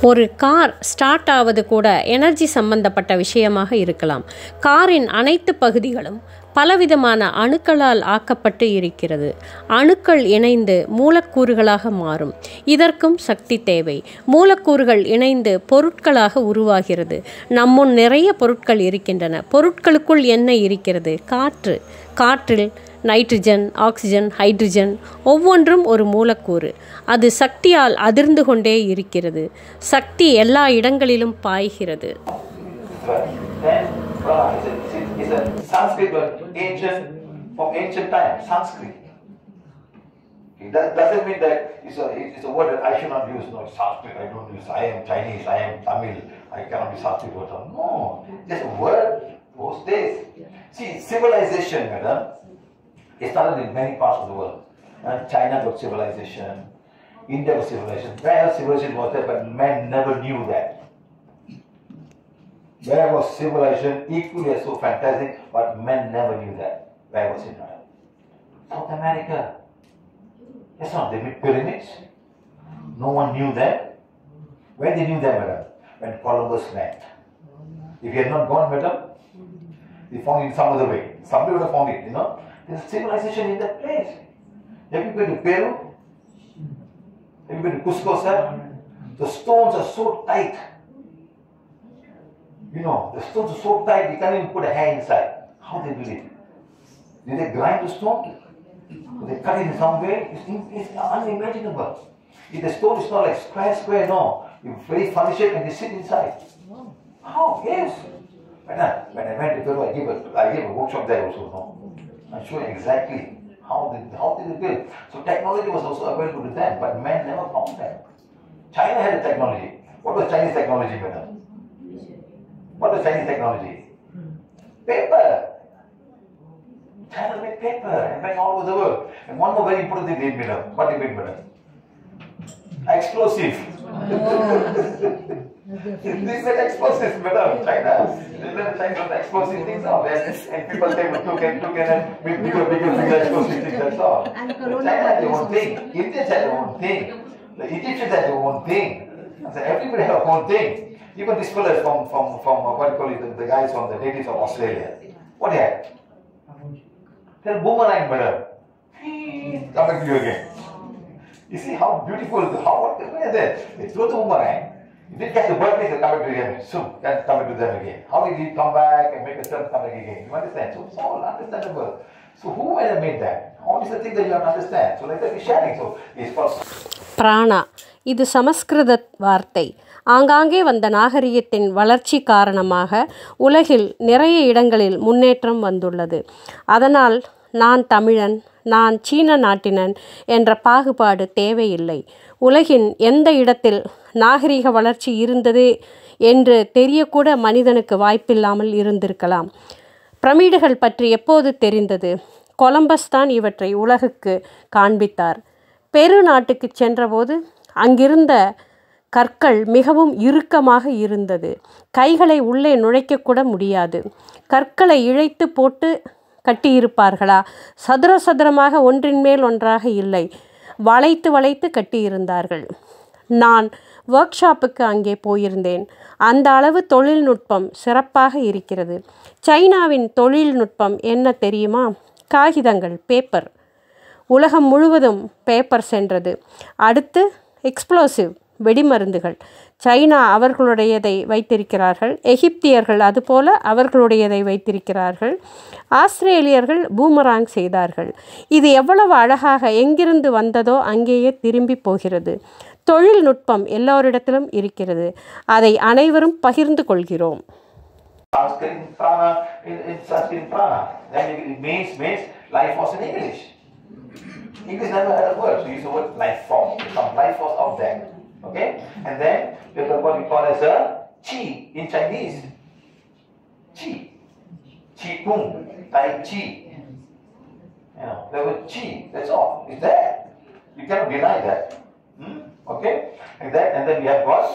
Speaker 2: ஒரு car start ஆவது கூட energy சம்பந்தப்பட்ட விஷயமாக இருக்கலாம். காரின் அனைத்து பகுதிகளும் பலவிதமான அணுக்களால் ஆக்கப்பட்டு இருக்கிறது. அணுக்கள் இணைந்து மூலக்கூறுகளாக மாறும். இதற்கும் சக்தி தேவை. மூலக்கூறுகள் இணைந்து பொருட்களாக உருவாகிறது. நம்முன் நிறைய பொருட்கள் இருக்கின்றன. பொருட்களுக்குள் என்ன இருக்கிறது? காற்று. காற்றில் நைட்ரஜன், ஆக்சிஜன், ஹைட்ரஜன் ஒவ்வொன்றும் ஒரு மூலக்கூறு. அது சக்தியால் அதிர்ந்து கொண்டே இருக்கிறது. சக்தி எல்லா இடங்களிலும் பாய்கிறது.
Speaker 1: It's a Sanskrit word, ancient, from ancient time, Sanskrit. Okay, that doesn't mean that it's a word that I should not use. No, Sanskrit I don't use. I am Chinese, I am Tamil, I cannot be Sanskrit word. No, just a word those days. See, civilization, madam, it started in many parts of the world. China got civilization, India got civilization. Where civilization was there, but man never knew that. Where was civilization equally so fantastic, but men never knew that. Where was it? South America. Yes, no, they made pyramids. No one knew that. Where they knew that, madam? When Columbus went. If he had not gone, madam, he found it in some other way. Somebody would have found it, you know. There's civilization in that place. Have you been to Peru? Have you been to Cusco, sir? The stones are so tight. You know, the stones are so tight, you can't even put a hair inside. How they do it? Did they grind the stone? Did they cut it in some way? It's unimaginable. If the stone is not like square, no. You very funny shape and they sit inside. How? Yes. When I went to Peru, I gave a workshop there also. No? I showed exactly how did they build. So technology was also available to them, but men never found that. China had a technology. What was Chinese technology, madam? What was Chinese technology? Paper. China made paper and went all over the world. And one more very important thing they made up. What they made, madam? Explosive. They made explosives, madam. China. They made China explosive things now. And people say, took and make bigger explosive things. That's all. China had their own thing. Indians had their own thing. The Egyptians had their own thing. So everybody had their own thing. Even these fellas from what you call it, the guys from the natives of Australia. What they had? They're boomerang, madam. Come back to you again. You see how beautiful, what are they? They throw the boomerang. If they catch the bird, they come back to them. Soon, then come back to them again. How did he come back and make a turn, come back again? You understand? So it's all understandable. So who made that? All these are things that you have to understand. So like that we're sharing. So it's called
Speaker 2: பிராணா. இது சமஸ்கிருத வார்த்தை. ஆங்காங்கே வந்த நாகரிகத்தின் வளர்ச்சி காரணமாக உலகில் நிறைய இடங்களில் முன்னேற்றம் வந்துள்ளது. அதனால் நான் தமிழன், நான் சீன நாட்டினன் என்ற பாகுபாடு தேவையில்லை. உலகின் எந்த இடத்தில் நாகரிக வளர்ச்சி இருந்தது என்று தெரியக்கூட மனிதனுக்கு வாய்ப்பில்லாமல் இருந்திருக்கலாம். பிரமிடுகள் பற்றி எப்போது தெரிந்தது? கொலம்பஸ் தான் இவற்றை உலகுக்கு காண்பித்தார். பெரு நாட்டுக்கு சென்றபோது அங்கிருந்த கற்கள் மிகவும் இறுக்கமாக இருந்தது. கைகளை உள்ளே நுழைக்கக்கூட முடியாது. கற்களை இழைத்து போட்டு கட்டியிருப்பார்களா? சதுரமாக ஒன்றின் மேல் ஒன்றாக இல்லை. வளைத்து வளைத்து கட்டியிருந்தார்கள். நான் ஒர்க் ஷாப்புக்கு அங்கே போயிருந்தேன். அந்த அளவு தொழில்நுட்பம் சிறப்பாக இருக்கிறது. சைனாவின் தொழில்நுட்பம் என்ன தெரியுமா? காகிதங்கள், பேப்பர். உலகம் முழுவதும் பேப்பர் சென்றது. அடுத்து எக்ஸ்ப்ளோசிவ், வெடிமருந்துகள். சைனா அவர்களுடையதை வைத்திருக்கிறார்கள். எகிப்தியர்கள் அதுபோல அவர்களுடையதை வைத்திருக்கிறார்கள். ஆஸ்திரேலியர்கள் பூமராங் செய்தார்கள். இது எவ்வளவு அழகாக எங்கிருந்து வந்ததோ அங்கேயே திரும்பி போகிறது. தொழில்நுட்பம் எல்லோரிடத்திலும் இருக்கிறது. அதை அனைவரும் பகிர்ந்து கொள்கிறோம்.
Speaker 1: English never had a word, so use the word life force. Some life force out there. Okay? And then we've got what we call as a qi in Chinese. Qi. Qi Kung. Tai Chi. You know, the word qi. That's all. It's there. You cannot deny that. Okay? And then we have what?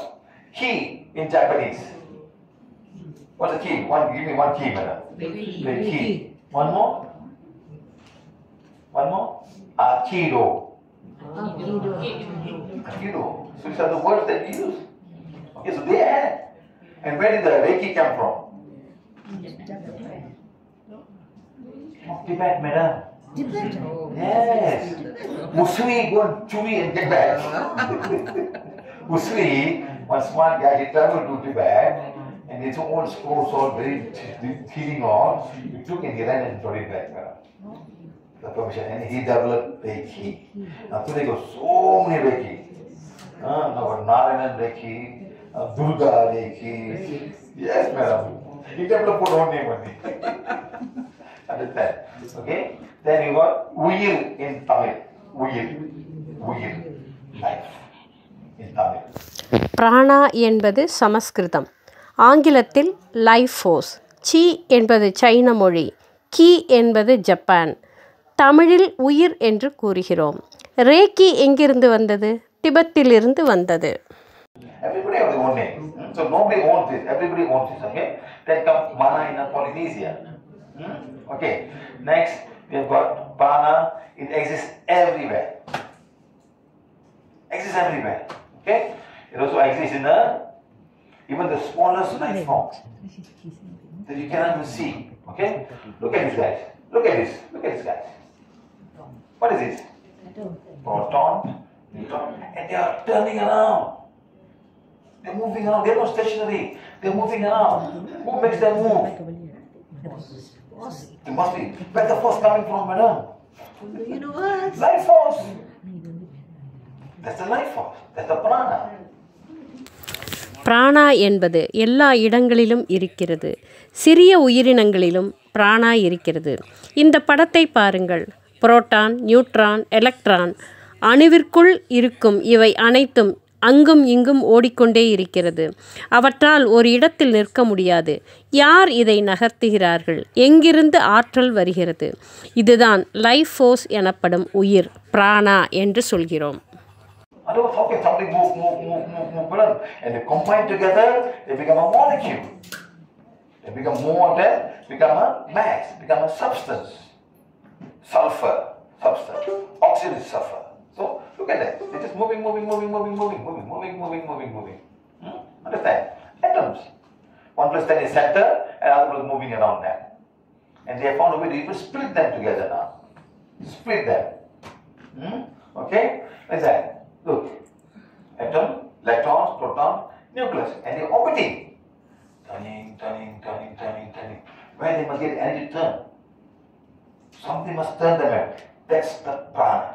Speaker 1: Ki in Japanese. What's the key? Give me one key, madam. The key. One more? One more? Aikido. Aikido. So these are the words that we use. Okay, so they had. And where did the Reiki come from? Tibet, madam.
Speaker 3: Tibet?
Speaker 1: Yes. Usui, go and chewy and get back. Usui, one smart guy, he traveled to Tibet. And it's all scrolls, all very healing on. He took and he ran and brought it back, madam. The permission, and he developed Reiki. Now today got so many Reiki. Now Narayanan Reiki, Durga Reiki. Yes, madam. He developed put own name only. Understand? Okay. Then you got Uyil in Tamil. Uyil, life in Tamil.
Speaker 2: பிராணா என்பது சமஸ்கிருதம். ஆங்கிலத்தில் life force. C என்பது சைன மொழி. கி என்பது Japan. தமிழில் உயிர் என்று கூறுகிறோம். ரேக்கி எங்கிருந்து வந்தது? திபெத்திலிருந்து வந்தது.
Speaker 1: Everybody has their own name. So nobody owns this. Everybody owns this. Okay. Then comes mana in Polynesia. Okay. Next we have got prana. It exists everywhere. Exists everywhere. Okay. It also exists in even the smallest life form that you cannot even see. Okay. Look at this guys. Look at this. Look at this guys. What is this? Proton, neutron, and they are turning around. They're moving around. They're not stationary. They're moving around. Who makes them move? It must be. Where's the force coming from, madam?
Speaker 3: From the universe.
Speaker 1: Life force. That's the life force. That's the prana.
Speaker 2: பிராணா என்பது எல்லா இடங்களிலும் இருக்கிறது. சிறிய உயிரினங்களிலும் பிராணா இருக்கிறது. இந்த படத்தை பாருங்கள். Proton, neutron, electron, அணுவிற்குள் இருக்கும் இவை அனைத்தும் அங்கும் இங்கும் ஓடிக்கொண்டே இருக்கிறது. அவற்றால் ஒரு இடத்தில் நிற்க முடியாது. யார் இதை நகர்த்துகிறார்கள்? எங்கிருந்து ஆற்றல் வருகிறது? இதுதான் லைஃப் ஃபோர்ஸ் எனப்படும் உயிர், பிராணா என்று சொல்கிறோம்.
Speaker 1: Something move, and they combine together, they become a molecule. They become more of them, become a mass, become a substance. Sulfur, substance. Oxygen is sulfur. So look at that. They're just moving. Understand? Atoms. One plus 10 is center, and other plus moving around them. And they have found a way to even split them together now. Split them. Okay? Like that. Look. Atom, electrons, protons, nucleus, and they're orbiting. Turning. Where they must get energy to turn. Something must turn them out. That's the prana.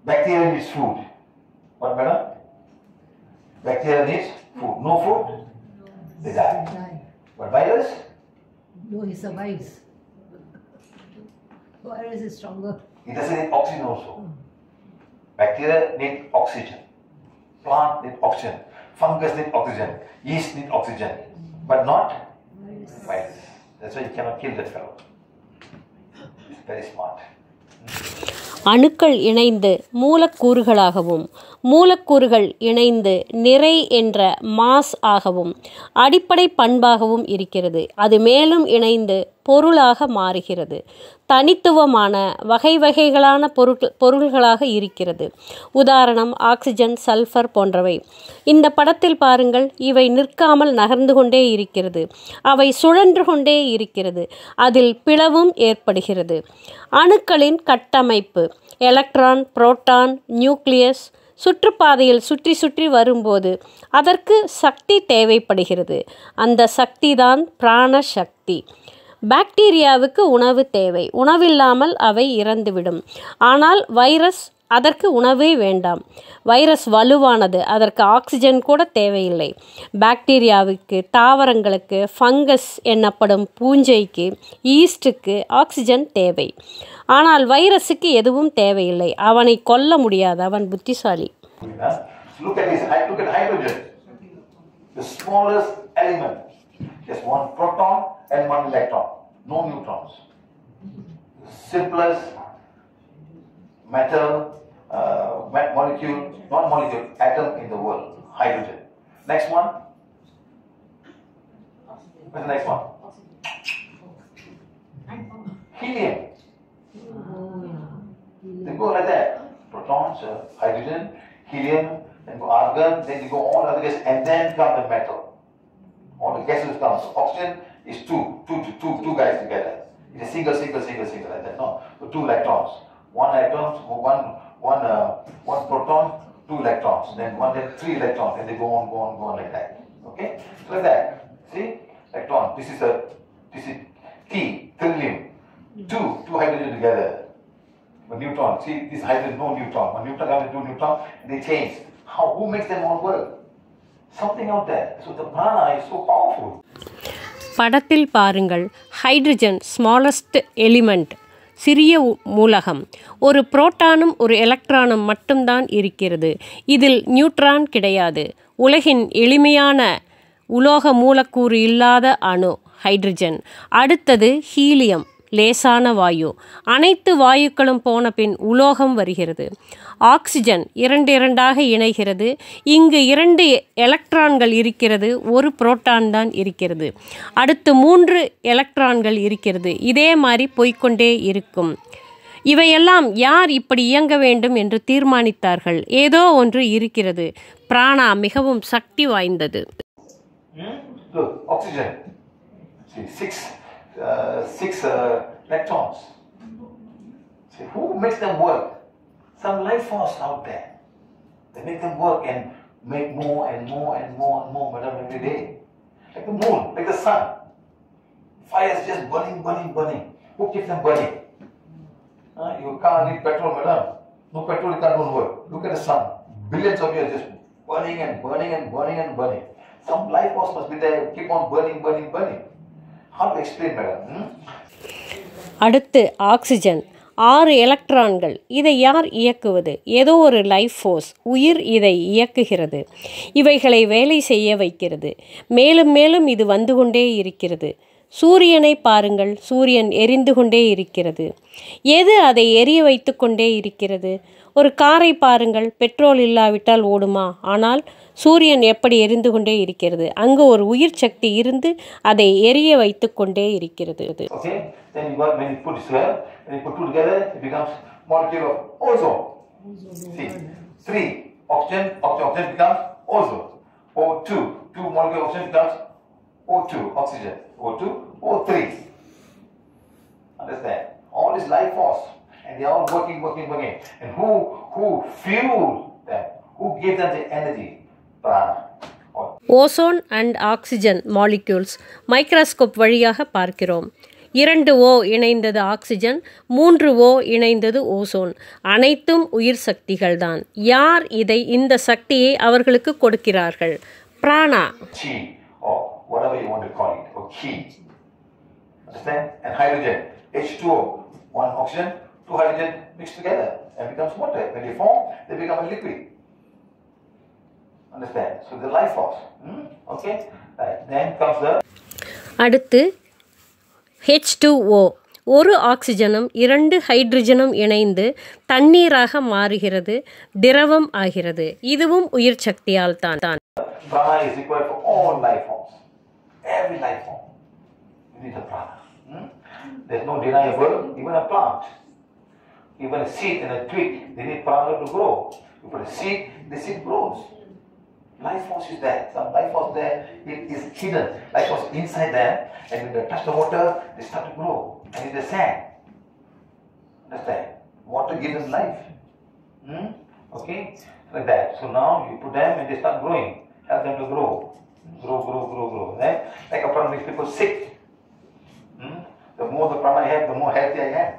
Speaker 1: Bacteria needs food. What, madam? Bacteria needs food. No food, they die. But virus?
Speaker 3: No, he survives. Virus is stronger.
Speaker 1: It doesn't need oxygen also. Bacteria need oxygen. Plant need oxygen. Fungus need oxygen. Yeast need oxygen. But not virus. That's why you cannot kill that fellow. It's very smart.
Speaker 2: அணுக்கள் இணைந்து மூலக்கூறுகளாகவும் மூலக்கூறுகள் இணைந்து நிறை என்ற mass ஆகவும் அடிப்படை பண்பாகவும் இருக்கிறது. அது மேலும் இணைந்து பொருளாக மாறுகிறது. தனித்துவமான வகை வகைகளான பொருள்களாக இருக்கிறது. உதாரணம் ஆக்சிஜன், சல்ஃபர் போன்றவை. இந்த படத்தில் பாருங்கள், இவை நிற்காமல் நகர்ந்து கொண்டே இருக்கிறது. அவை சுழன்று கொண்டே இருக்கிறது. அதில் பிளவும் ஏற்படுகிறது. அணுக்களின் கட்டமைப்பு. எலக்ட்ரான், புரோட்டான், நியூக்ளியஸ் சுற்றுப்பாதையில் சுற்றி சுற்றி வரும்போது அதற்கு சக்தி தேவைப்படுகிறது. அந்த சக்தி தான் பிராண சக்தி. பாக்டீரியாவுக்கு உணவு தேவை. உணவில்லாமல் அவை இறந்துவிடும். ஆனால் வைரஸ், அதற்கு உணவே வேண்டாம். வைரஸ் வலுவானது, அதற்கு ஆக்சிஜன் கூட தேவையில்லை. பாக்டீரியாவுக்கு, தாவரங்களுக்கு, ஃபங்கஸ் என்னப்படும் பூஞ்சைக்கு, ஈஸ்டுக்கு ஆக்சிஜன் தேவை. ஆனால் வைரஸுக்கு எதுவும் தேவையில்லை. அவனை கொல்ல முடியாது, அவன் புத்திசாலி.
Speaker 1: Look at hydrogen, the smallest element. Just one proton and one electron, no neutrons. Simplest metal, molecule, not molecule, atom in the world, hydrogen. Next one. What's the next one? Helium. They go like that. Protons, hydrogen, helium, then go argon, then you go all other gases, and then come the metal. All the gases come. So oxygen is two guys together. It's a single like that. No, so two electrons. One proton, two electrons. Then three electrons, and they go on like that. Okay, so like that. See, electron. This is trillium. Two hydrogen together. A neutron. See, this hydrogen, no neutron. One neutron comes into neutron, and they change. Who makes them all work? Something out there. So the prana is so powerful.
Speaker 2: படத்தில் பாருங்கள், hydrogen smallest element, சிறிய மூலகம். ஒரு புரோட்டானும் ஒரு எலக்ட்ரானும் மட்டும்தான் இருக்கிறது. இதில் neutron கிடையாது. உலகின் எளிமையான உலோக மூலக்கூறு இல்லாத அணு ஹைட்ரஜன். அடுத்தது ஹீலியம், லேசான வாயு. அனைத்து வாயுக்களும் போன பின் உலோகம் வருகிறது. ஆக்சிஜன் இரண்டாக இணைகிறது. இங்கு 2 எலக்ட்ரான்கள் இருக்கிறது, ஒரு புரோட்டான் தான் இருக்கிறது. அடுத்து 3 எலக்ட்ரான்கள் இருக்கிறது. இதே மாதிரி போய்கொண்டே இருக்கும். இவையெல்லாம் யார் இப்படி இயங்க வேண்டும் என்று தீர்மானித்தார்கள்? ஏதோ ஒன்று இருக்கிறது. பிராணா மிகவும் சக்தி வாய்ந்தது.
Speaker 1: Oxygen. See, six electrons. See, who makes them work? Some life force out there. They make them work and make more and more matter every day. Like the moon, like the sun. Fire is just burning. Who keeps them burning? You can't need petrol, madam. No petrol, you can't work. Look at the sun. Billions of years just burning. Some life force must be there. Keep on burning. How to explain, madam?
Speaker 2: அடுத்து oxygen, 6 எலக்ட்ரான்கள். இதை யார் இயக்குவது? ஏதோ ஒரு life force, உயிர் இதை இயக்குகிறது. இவைகளை வேலை செய்ய வைக்கிறது. மேலும் இது வந்து கொண்டே இருக்கிறது. சூரியனை பாருங்கள், சூரியன் எரிந்து கொண்டே இருக்கிறது. எது அதை எரிய வைத்து கொண்டே இருக்கிறது? ஒரு காரை பாருங்கள், பெட்ரோல் இல்லாவிட்டால் ஓடுமா? ஆனால் சூரியன் எப்படி எரிந்து கொண்டே இருக்கிறது? அங்கு ஒரு உயிர் சக்தி இருந்து அதை எரிய வைத்து கொண்டே இருக்கிறது.
Speaker 1: Okay, then you got, when you put this here, when you put two together, it becomes molecule of ozone. See, 3 oxygen becomes ozone. O2, 2 molecule of oxygen becomes O2, oxygen. O2, O3. Understand? All this life force, and they are all working. And who fueled them? Who gave them the energy? Prana.
Speaker 2: Ozone and oxygen molecules microscope வழியாக பார்க்கிறோம். 2O இணைந்தது oxygen, 3O இணைந்தது ozone. அனைத்தும் உயிர் சக்திகள் தான். யார் இந்த சக்தியை அவர்களுக்கு கொடுக்கிறார்கள்? பிராணா.
Speaker 1: Chi, or whatever you want to call it, or chi. Understand? And hydrogen, H2O, 1 oxygen, 2 hydrogen mixed together and becomes water. When they form, they become a liquid. Understand? So the life force. Okay? Right. Then comes the...
Speaker 2: அடுத்து H2O. 1 ஆக்சிஜனும் 2 ஹைட்ரஜனும் இணைந்து தண்ணீராக மாறுகிறது, திரவம் ஆகிறது. இதுவும் உயிர் சக்தியால் தான்.
Speaker 1: Prana is required for all life forms. Every life form. You need the prana. There's no deniable. Even a plant, even a seed and a twig, they need prana to grow. You put a seed, the seed grows. Life force is there. Some life force there, it is hidden. Life force inside there, and when they touch the water, they start to grow. And in the sand. Understand? Water gives them life. Okay? Like that. So now you put them and they start growing. Help them to grow. Grow. Then, like a prana makes people sick. The more the prana I have, the more healthy I am.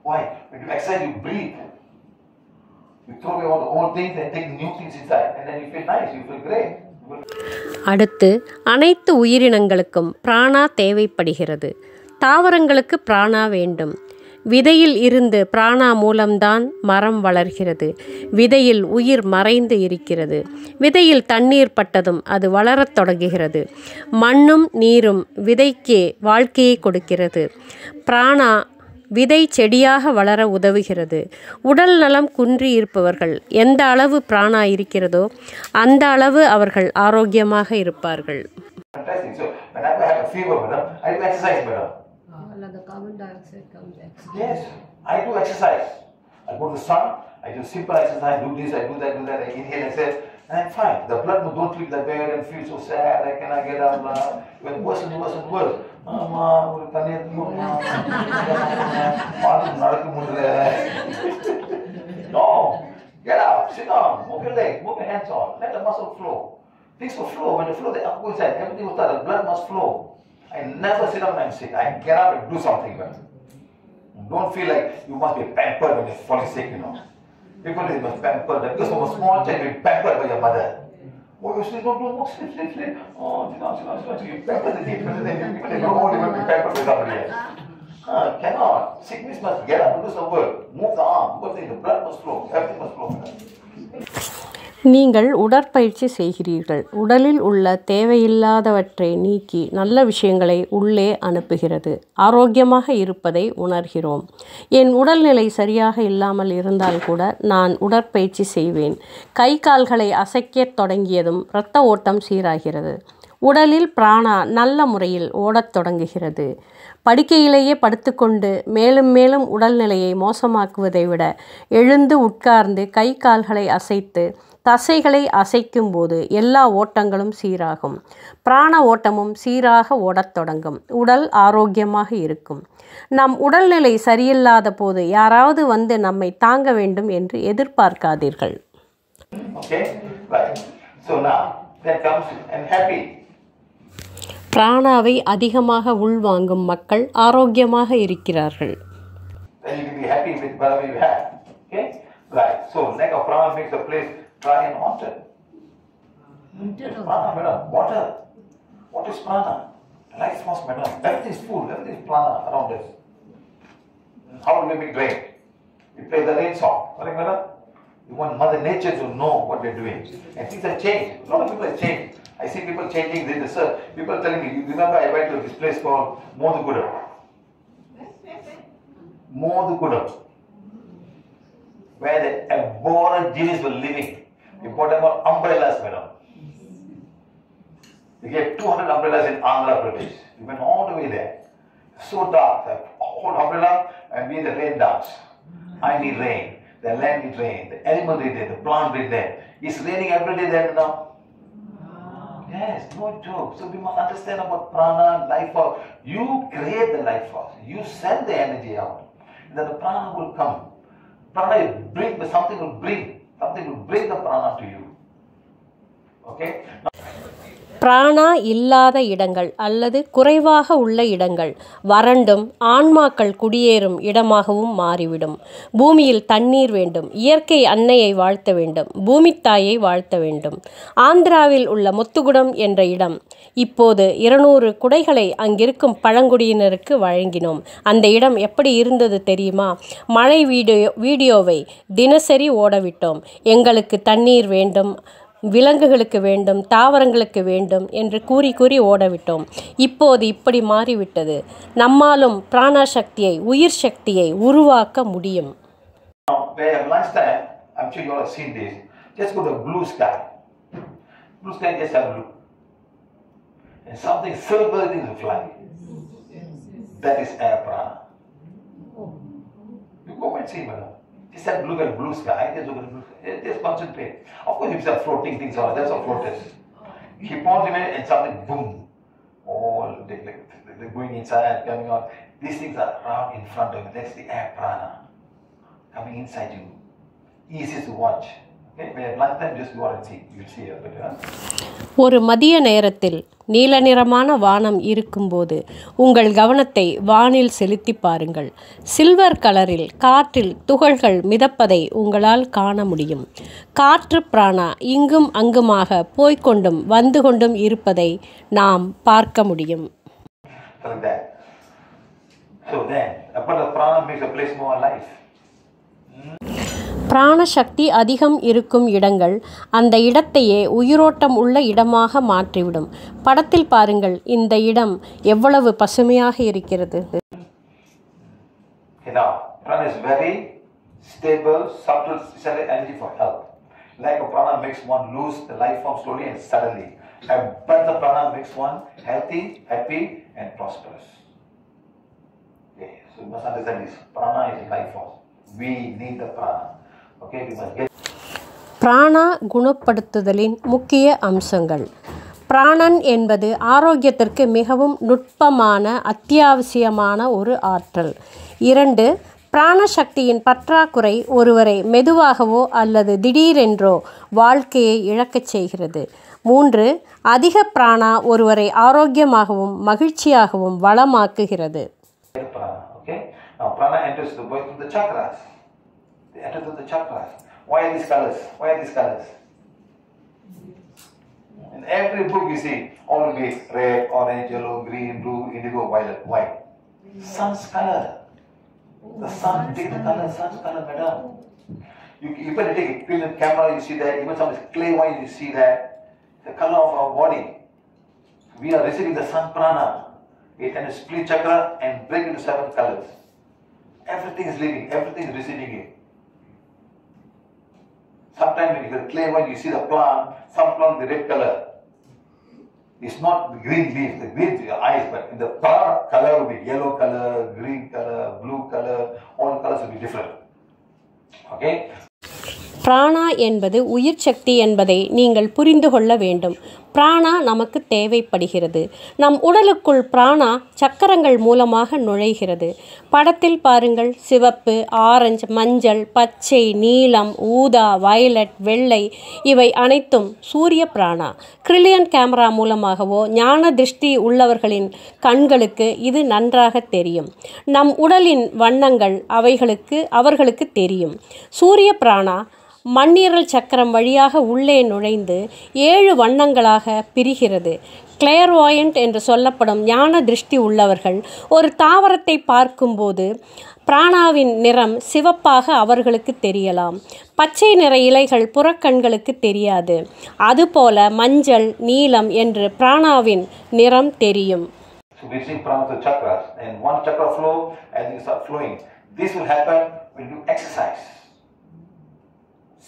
Speaker 1: Why? When you exercise, you breathe. You throw away all the old things and take new things inside. And then you feel nice, you feel great.
Speaker 2: அடுத்து அனைத்து உயிரினங்களுக்கும் பிராணா தேவைப்படுகிறது. தாவரங்களுக்கு பிராணா வேண்டும். விதையில் இருந்து பிராணா மூலம்தான் மரம் வளர்கிறது. விதையில் உயிர் மறைந்து இருக்கிறது. விதையில் தண்ணீர் பட்டதும் அது வளரத் தொடங்குகிறது. மண்ணும் நீரும் விதைக்கே வாழ்க்கையை கொடுக்கிறது. பிராணா விதை செடியாக வளர உதவுகிறது. உடல் நலம் குன்றி இருப்பவர்கள் எந்த அளவு பிராணா இருக்கிறதோ அந்த அளவு அவர்கள் ஆரோக்கியமாக இருப்பார்கள்.
Speaker 3: The carbon dioxide comes extra.
Speaker 1: Yes, I do exercise. I go to the sun, I do simple exercise, do this, I do that, I inhale and say, and I'm fine. The blood don't treat the bed and feel so sad, I cannot get up. When worse and worse and worse. No, get up, sit down, move your legs, move your hands on, let the muscle flow. Things will flow. When the flow, they go inside, everything will start, the blood must flow. I never sit down when I'm sick. I get up and do something. Don't feel like you must be pampered when you're falling sick, People they must pamper them because from a small child you're pampered by your mother. Oh, you sleep, don't sleep. Oh, sit down. You pamper the people, people they grow old, they will be pampered by somebody else. Cannot. Sickness must get up and do some work. Move the arm, because the blood must flow, everything must flow.
Speaker 2: நீங்கள் உடற்பயிற்சி செய்கிறீர்கள். உடலில் உள்ள தேவையில்லாதவற்றை நீக்கி நல்ல விஷயங்களை உள்ளே அனுப்புகிறது. ஆரோக்கியமாக இருப்பதை உணர்கிறோம். என் உடல்நிலை சரியாக இல்லாமல் இருந்தால் கூட நான் உடற்பயிற்சி செய்வேன். கை கால்களை அசைக்கத் தொடங்கியதும் இரத்த ஓட்டம் சீராகிறது. உடலில் பிராணா நல்ல முறையில் ஓடத் தொடங்குகிறது. படுக்கையிலேயே படுத்துக்கொண்டு மேலும் மேலும் உடல்நிலையை மோசமாக்குவதை விட எழுந்து உட்கார்ந்து கை கால்களை அசைத்து தசைகளை அசைக்கும் போது எல்லா ஓட்டங்களும் சீராகும். பிராண ஓட்டமும் சீராக ஓடத் தொடங்கும். உடல் ஆரோக்கியமாக இருக்கும். நம் உடல்நிலை சரியில்லாத போது யாராவது வந்து நம்மை தாங்க வேண்டும் என்று எதிர்பார்க்காதீர்கள். பிராணாவை அதிகமாக உள்வாங்கும் மக்கள் ஆரோக்கியமாக இருக்கிறார்கள்.
Speaker 1: Dry and haunted. Prana, madam. Water. What is prana? Life force, madam. Everything is full. Everything is prana around us. How do we make rain? We play the rain song. Correct, madam? You want Mother Nature to know what we're doing. And things have changed. A lot of people have changed. I see people changing this. People telling me, you remember I went to this place called Modugudam. Modugudam. Where the aborigines were living. We bought them all umbrellas, madam. We gave 200 umbrellas in Andhra Pradesh. We went all the way there. So dark, the whole umbrella, and we had the rain dance. I need rain. The land needs rain. The animal need there. The plant need there. It's raining every day there now. Yes, no joke. So we must understand about prana, life force. You create the life force. You send the energy out. And then the prana will come. Prana will bring, something will bring the prana to you. Okay?
Speaker 2: பிராணா இல்லாத இடங்கள் அல்லது குறைவாக உள்ள இடங்கள் வறண்டும் ஆன்மாக்கள் குடியேறும் இடமாகவும் மாறிவிடும். பூமியில் தண்ணீர் வேண்டும். இயற்கை அன்னையை வாழ்த்த வேண்டும். பூமித்தாயை வாழ்த்த வேண்டும். ஆந்திராவில் உள்ள முத்துகுடம் என்ற இடம் இப்போது 200 குடைகளை அங்கிருக்கும் பழங்குடியினருக்கு வழங்கினோம். அந்த இடம் எப்படி இருந்தது தெரியுமா? மழை வீடியோவை தினசரி ஓடவிட்டோம். எங்களுக்கு தண்ணீர் வேண்டும், விலங்குகளுக்கு வேண்டும், தாவரங்களுக்கு வேண்டும் என்று கூறி ஓடவிட்டோம். இப்போது இப்படி மாறிவிட்டது. நம்மாலும் பிராண சக்தியை, உயிர் சக்தியை உருவாக்க முடியும்.
Speaker 1: I'm sure you all have seen this. Just go to blue sky. Blue sky just have blue. And something silver things will fly. That is air prana. You go and see, madam. Just have look at blue sky, just look at blue sky. Just concentrate. Of course, if you are floating things on, that's what floaters. Keep on doing it and something, boom. All they're going inside, coming out. These things are around in front of you. That's the air prana. Coming inside you. Easy to watch. Okay? When at lunchtime, just go out and see. You'll see it better.
Speaker 2: ஒரு மதிய நேரத்தில் நீல நிறமான வானம் இருக்கும்போது உங்கள் கவனத்தை வானில் செலுத்தி பாருங்கள். சில்வர் கலரில் காற்றில் துகள்கள் மிதப்பதை உங்களால் காண முடியும். காற்று பிராணா இங்கும் அங்குமாக போய்கொண்டும் வந்து கொண்டும் இருப்பதை நாம் பார்க்க முடியும். பிராணசக்தி அதிகம் இருக்கும் இடங்கள் அந்த இடத்தையே உயிரோட்டம் உள்ள இடமாக மாற்றிவிடும். படத்தில் பாருங்கள், இந்த இடம் எவ்வளவு பசுமையாக இருக்கிறது.
Speaker 1: Prana is very stable, subtle energy for health. Like a prana makes one lose the life form slowly and suddenly. But the prana makes one healthy, happy and prosperous. Okay, so you must understand this. Prana is life force. We need the prana. Okay, we must get.
Speaker 2: பிராணா குணப்படுத்துதலின் முக்கிய அம்சங்கள். பிராணன் என்பது ஆரோக்கியத்திற்கு மிகவும் நுட்பமான அத்தியாவசியமான ஒரு ஆற்றல். 2. பிராணசக்தியின் பற்றாக்குறை ஒருவரை மெதுவாகவோ அல்லது திடீரென்றோ வாழ்க்கையை இழக்கச் செய்கிறது. 3. அதிக பிராணா ஒருவரை ஆரோக்கியமாகவும் மகிழ்ச்சியாகவும் வளமாக்குகிறது.
Speaker 1: Now prana enters the body through the chakras. They enter through the chakras. Why are these colors? Why are these colors? In every book you see, all will be red, orange, yellow, green, blue, indigo, violet. Why? Sun's color. The sun, take the color, sun's color, madam. You even take a film camera, you see that. Even some clay wine, you see that. The color of our body. We are receiving the sun prana. It can split chakra and break into 7 colors. Everything is living, everything is receiving it. Sometimes when you get clay white, you see the plant, some plant the red color. It's not the green leaf, the green eyes, but in the plant color will be yellow color, green color, blue color, all colors will be different. Okay?
Speaker 2: பிராணா என்பது உயிர் சக்தி என்பதை நீங்கள் புரிந்து கொள்ள வேண்டும். பிராணா நமக்கு தேவைப்படுகிறது. நம் உடலுக்குள் பிராணா சக்கரங்கள் மூலமாக நுழைகிறது. படத்தில் பாருங்கள், சிவப்பு, ஆரஞ்சு, மஞ்சள், பச்சை, நீலம், ஊதா, வயலட், வெள்ளை இவை அனைத்தும் சூரிய பிராணா. கிரில்லியன் கேமரா மூலமாகவோ ஞான திருஷ்டி உள்ளவர்களின் கண்களுக்கு இது நன்றாக தெரியும். நம் உடலின் வண்ணங்கள் அவர்களுக்கு தெரியும். சூரிய பிராணா மண்ணீரல் சக்கரம் வழியாக உள்ளே நுழைந்து 7 வண்ணங்களாக பிரிகிறது. கிளேர்வாயண்ட் என்று சொல்லப்படும் ஞான திருஷ்டி உள்ளவர்கள் ஒரு தாவரத்தை பார்க்கும்போது பிராணாவின் நிறம் சிவப்பாக அவர்களுக்கு தெரியலாம். பச்சை நிற இலைகள் புறக்கண்களுக்கு தெரியாது. அதுபோல மஞ்சள், நீலம் என்று பிராணாவின் நிறம் தெரியும்.
Speaker 1: So we see prana to chakras and one chakra flow and you start flowing. This will happen when you exercise.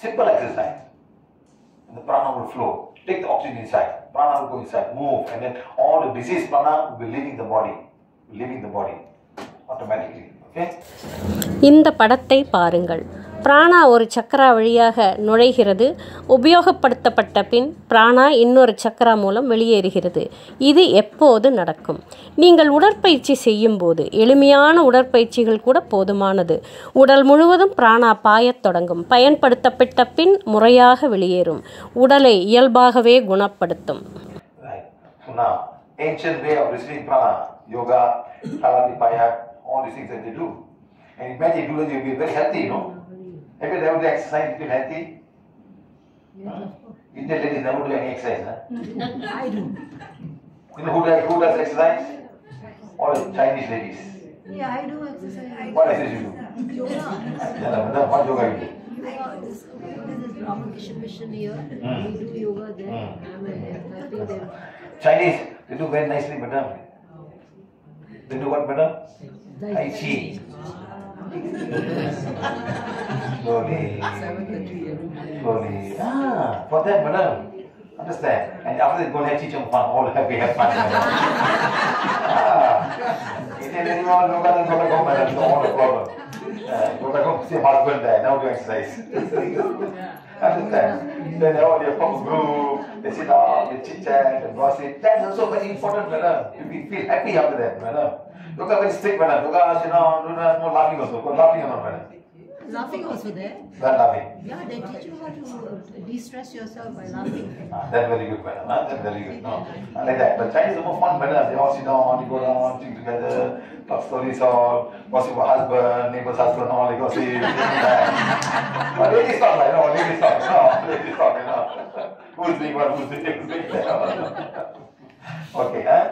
Speaker 1: Simple exercise. And the prana will flow. Take the oxygen inside. Prana will go inside, move, and then all the disease prana will be leaving the body. Automatically. Okay?
Speaker 2: இந்த படத்தை பாருங்கள். பிராணா ஒரு சக்கரா வழியாக நுழைகிறது. உபயோகப்படுத்தப்பட்ட பின் பிராணா இன்னொரு சக்கரா மூலம் வெளியேறுகிறது. இது எப்போது நடக்கும்? நீங்கள் உடற்பயிற்சி செய்யும் போது. எளிமையான உடற்பயிற்சிகள் கூட போதுமானது. உடல் முழுவதும் பிராணா பாயத் தொடங்கும். பயன்படுத்தப்பட்ட பின் முறையாக வெளியேறும். உடலை இயல்பாகவே குணப்படுத்தும்.
Speaker 1: So now, ancient way of receiving prana, yoga, Kalatipaya, all these things that they do. And imagine you do it, you'll be very healthy, you know. Have you never do exercise, you feel healthy? Indian ladies never do any exercise, huh?
Speaker 3: I do.
Speaker 1: You know who does exercise? All Chinese ladies.
Speaker 3: Yeah, I do exercise.
Speaker 1: What exercise you do?
Speaker 3: Yoga.
Speaker 1: Yeah, what yoga you do?
Speaker 3: This Ramakrishna mission here. We do yoga there. I'm helping them.
Speaker 1: Chinese, they do very nicely, madam. They do what, madam? Tai Chi. Slowly. Ah, for that, madam. Understand? And after that, go and have teach them fun. All happy, have fun. Indian anyone, go back home, madam. No more problem. Go back home, see husband there. Now do exercise. Understand? Then all your folks group, they sit down, they chit chat, and gossip. That's also very important, madam. You feel happy after that, madam. Yoga very strict, madam. Yoga, no laughing also. Go laughing or not, madam?
Speaker 3: Laughing also there.
Speaker 1: Not laughing.
Speaker 3: Yeah, they teach you how to de-stress yourself by laughing.
Speaker 1: That's very good, madam. That's very good. No, I like that. But Chinese are more fun, madam. They all sit down, they go down, drink together, talk stories, all gossip about husband, neighbor's husband, all they gossip. But ladies talk, like, no, ladies talk, you know. Who's doing what, who's doing that? Okay, huh?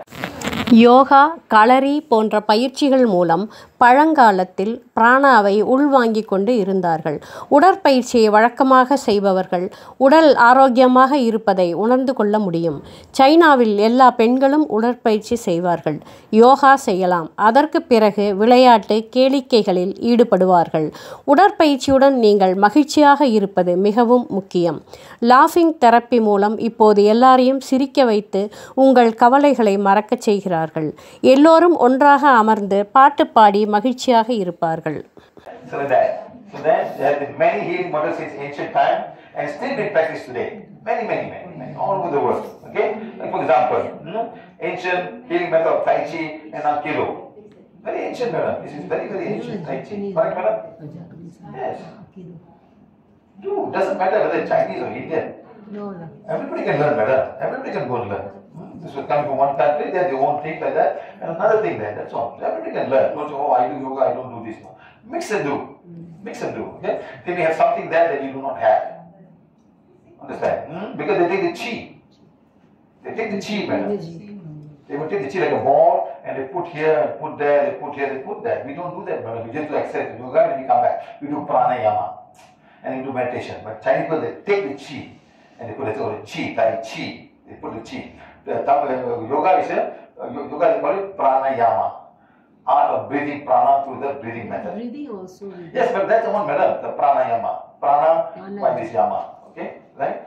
Speaker 2: Yoga, களரி போன்ற பயிற்சிகள் மூலம் பழங்காலத்தில் பிராணாவை உள்வாங்கிக் கொண்டு இருந்தார்கள். உடற்பயிற்சியை வழக்கமாக செய்பவர்கள் உடல் ஆரோக்கியமாக இருப்பதை உணர்ந்து கொள்ள முடியும். சைனாவில் எல்லா பெண்களும் உடற்பயிற்சி செய்வார்கள், யோகா செய்யலாம். அதற்கு பிறகு விளையாட்டு, கேளிக்கைகளில் ஈடுபடுவார்கள். உடற்பயிற்சியுடன் நீங்கள் மகிழ்ச்சியாக இருப்பது மிகவும் முக்கியம். லாஃபிங் தெரப்பி மூலம் இப்போது எல்லாரையும் சிரிக்க வைத்து உங்கள் கவலைகளை மறக்கச் செய்கிறார்கள். எல்லோரும் ஒன்றாக அமர்ந்து பாட்டு பாடி மகிழ்ச்சியாக இருப்பார்கள்.
Speaker 1: So then there have been many healing models since ancient time and still being practiced today. Many, all over the world. Okay? Like for example, ancient healing method of Tai Chi and Aikido. Very ancient, madam. This is very, very ancient Tai Chi. Correct, madam? Yes. Dude, doesn't matter whether it's Chinese or Indian.
Speaker 3: No.
Speaker 1: Everybody can learn, madam. Everybody can go and learn. This will come from one country, they have their own thing like that, and another thing there, that's all. Everybody can learn. Don't say, oh, I do yoga, I don't do this. No. Mix and do. Mix and do. Okay? They may have something there that you do not have. Understand? Because they take the chi. They take the chi, madam. They will take the chi like a ball, and they put here, and put there, they put here, they put there. We don't do that, madam. We just do exercise, yoga, and we come back. We do pranayama, and we do meditation. But Chinese people, they take the chi, and they put it over the chi, tai chi. They put the chi. Yoga is yoga they call it pranayama, art of breathing prana through the breathing method.
Speaker 3: Breathing also.
Speaker 1: Yes, but that's the one madam, the pranayama. Prana by this yama. Okay, right?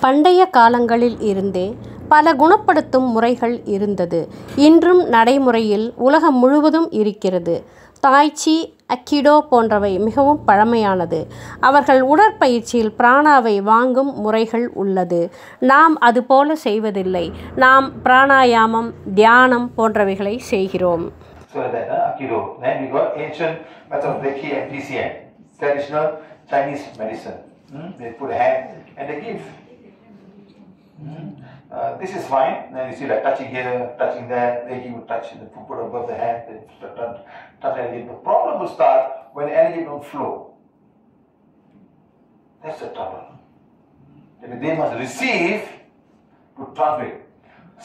Speaker 2: பண்டைய காலங்களில் இருந்தே பல குணப்படுத்தும் முறைகள் இருந்தது. இன்றும் நடைமுறையில் உலகம் முழுவதும் இருக்கிறது. தாய்ச்சி, அக்கிடோ போன்றவை மிகவும் பழமையானது. அவர்கள் உடற்பயிற்சியில் பிராணாவை வாங்கும் முறைகள் உள்ளது. நாம் அதுபோல செய்வதில்லை. நாம் பிராணாயாமம், தியானம் போன்றவைகளை செய்கிறோம்.
Speaker 1: So that Aikido. Then we got ancient method of Reiki and TCM, traditional Chinese medicine. They put a hand and they give. This is fine. Then you see like touching here, touching there. Reiki will touch the put above the hand. They touch energy. The problem will start when the energy don't flow. That's the trouble. They must receive to transmit.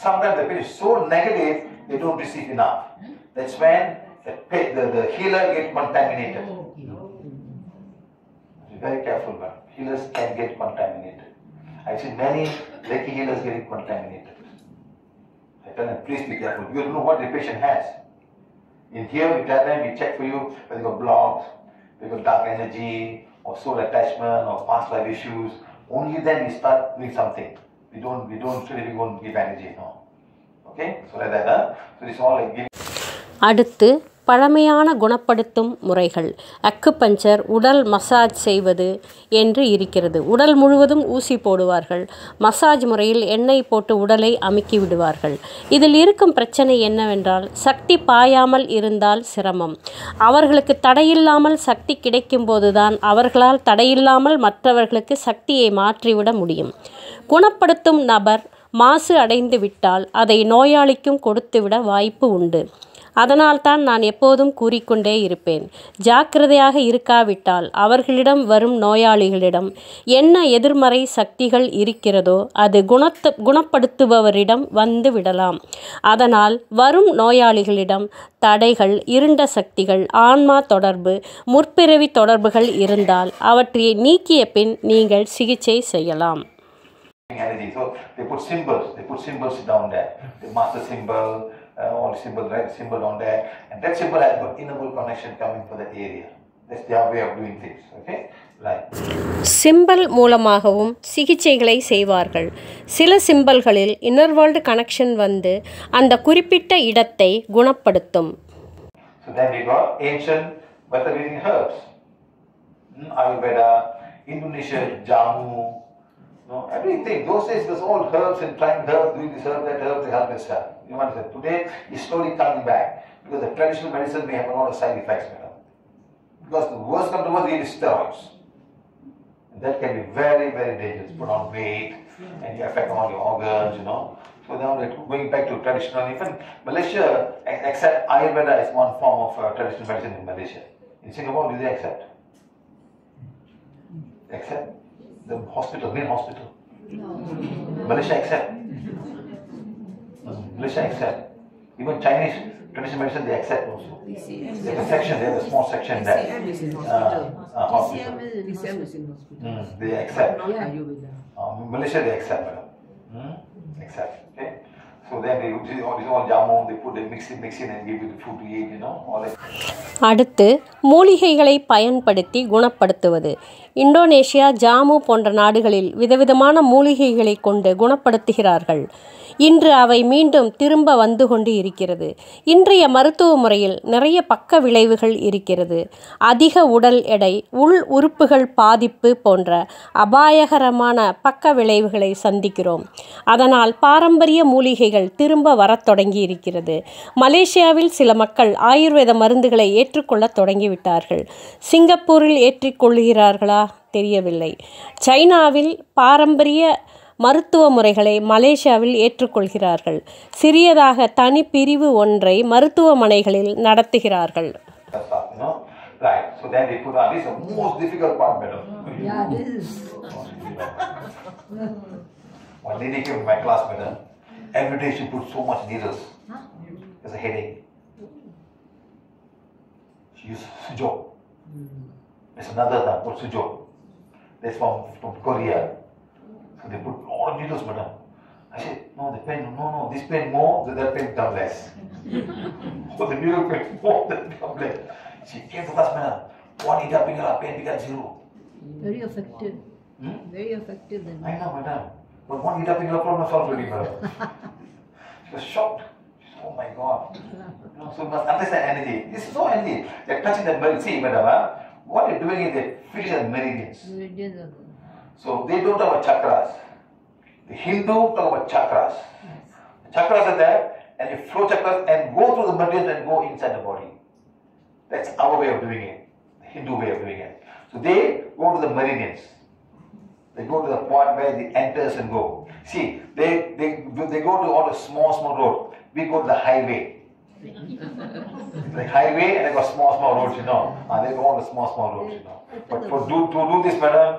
Speaker 1: Sometimes the patient is so negative, they don't receive enough. That's when the healer gets contaminated. Be very careful, man. Healers can get contaminated. I've seen many Reiki healers getting contaminated. I tell them, please be careful. You don't know what the patient has. In here, we tell them, we check for you whether you got blocks, whether you got dark energy, or soul attachment, or past life issues. Only then we start doing something. We don't really we won't give energy, no. Okay? So like that, So it's all like giving.
Speaker 2: அடுத்து பழமையான குணப்படுத்தும் முறைகள். Acupuncture, உடல் massage செய்வது என்று இருக்கிறது. உடல் முழுவதும் ஊசி போடுவார்கள். மசாஜ் முறையில் எண்ணெய் போட்டு உடலை அமுக்கி விடுவார்கள். இதில் இருக்கும் பிரச்சனை என்னவென்றால், சக்தி பாயாமல் இருந்தால் சிரமம். அவர்களுக்கு தடையில்லாமல் சக்தி கிடைக்கும்போதுதான் அவர்களால் தடையில்லாமல் மற்றவர்களுக்கு சக்தியை மாற்றிவிட முடியும். குணப்படுத்தும் நபர் மாசு அடைந்து விட்டால் அதை நோயாளிக்கும் கொடுத்துவிட வாய்ப்பு உண்டு. அதனால்தான் நான் எப்போதும் கூறிக்கொண்டே இருப்பேன், ஜாக்கிரதையாக இருக்காவிட்டால் அவர்களிடம் வரும் நோயாளிகளிடம் என்ன எதிர்மறை சக்திகள் இருக்கிறதோ அது குணப்படுத்துபவரிடம் வந்து விடலாம். அதனால் வரும் நோயாளிகளிடம் தடைகள், இருண்ட சக்திகள், ஆன்மா தொடர்பு, முற்பிறவி தொடர்புகள் இருந்தால் அவற்றை நீக்கிய பின் நீங்கள் சிகிச்சை செய்யலாம்.
Speaker 1: Energy. So they put symbols down there. The master symbol, all the symbols, right? Symbol down there, and that symbol has got inner connection coming for that area. That's their way of doing things. Okay, Right.
Speaker 2: Symbol மூலமாகவும் சிகிச்சைகளை செய்வார்கள். சில சிம்பல்களில் இன்னர்வேர்ல்டு connection வந்து அந்த குறிப்பிட்ட இடத்தை குணப்படுத்தும்.
Speaker 1: So then we got ancient method using herbs. Ayurveda, Indonesia, Jamu, everything. Those days it was all herbs and trying herbs, doing this herb, that herb, to help and stuff. You understand? Today it's slowly coming back because the traditional medicine may have a lot of side effects. Because the worst come to worst, it is steroids. And that can be very, very dangerous. Put on weight and you affect all your organs, So now we're going back to traditional. Even Malaysia accept Ayurveda as one form of traditional medicine in Malaysia. In Singapore, do they accept? Accept? The hospital, main hospital.
Speaker 3: No.
Speaker 1: Malaysia accept. Malaysia accept. Even Chinese traditional medicine, they accept also. There's a section, there's a small section there.
Speaker 3: PCM is in hospital.
Speaker 1: Hospital.
Speaker 3: PCM is in hospital.
Speaker 1: They accept.
Speaker 3: Yeah.
Speaker 1: Malaysia, they accept, madam. Accept. Okay. So then they use all jamu, they put, they mix in and give you the food to eat, all that.
Speaker 2: அடுத்து மூலிகைகளை பயன்படுத்தி குணப்படுத்துவது. Indonesia, jam போன்ற நாடுகளில் விதவிதமான மூலிகைகளை கொண்டு குணப்படுத்துகிறார்கள். இன்று அவை மீண்டும் திரும்ப வந்து கொண்டு இருக்கிறது. இன்றைய மருத்துவ முறையில் நிறைய பக்க விளைவுகள் இருக்கிறது. அதிக உடல் எடை, உள் உறுப்புகள் பாதிப்பு போன்ற அபாயகரமான பக்க விளைவுகளை சந்திக்கிறோம். அதனால் பாரம்பரிய மூலிகைகள் திரும்ப வரத் தொடங்கி இருக்கிறது. மலேசியாவில் சில மக்கள் ஆயுர்வேத மருந்துகளை ஏற்றுக்கொள்ள தொடங்கிவிட்டார்கள். சிங்கப்பூரில் ஏற்றுக்கொள்கிறார்களா தெரியவில்லை. சைனாவில் பாரம்பரிய மருத்துவ முறைகளை மலேசியாவில் ஏற்றுக்கொள்கிறார்கள். சிறியதாக தனி பிரிவு ஒன்றை மருத்துவமனைகளில் நடத்துகிறார்கள்.
Speaker 1: Right. So then they put on this is the most difficult part, madam.
Speaker 3: Yeah, this is.
Speaker 1: One lady came to my class, madam. Every day she put so much needles. There's a headache. She used sujo. There's another one called sujo. That's from Korea. So they put all the needles, madam. I said, no, the pain, no, this pain more, that pain come less. So the needle pain more, that come less. She came to class, madam. One hit up, pain became zero.
Speaker 3: Very effective. Very effective then.
Speaker 1: I know, madam. But one hit up, problem solved already, madam. She was shocked. She said, oh my God. So you must understand energy. This is no energy. They're touching the meridians. See, madam, what they're doing is they're feeling the meridians.
Speaker 3: Meridians are.
Speaker 1: So they don't talk about chakras. The Hindu talk about chakras. The chakras are there, and you flow chakras and go through the meridians and go inside the body. That's our way of doing it. The Hindu way of doing it. So they go to the meridians. They go to the point where the enters and go. See, they go to all the small roads. We go to the highway. Like highway and they got small roads, They go all the small roads, But to do this, madam,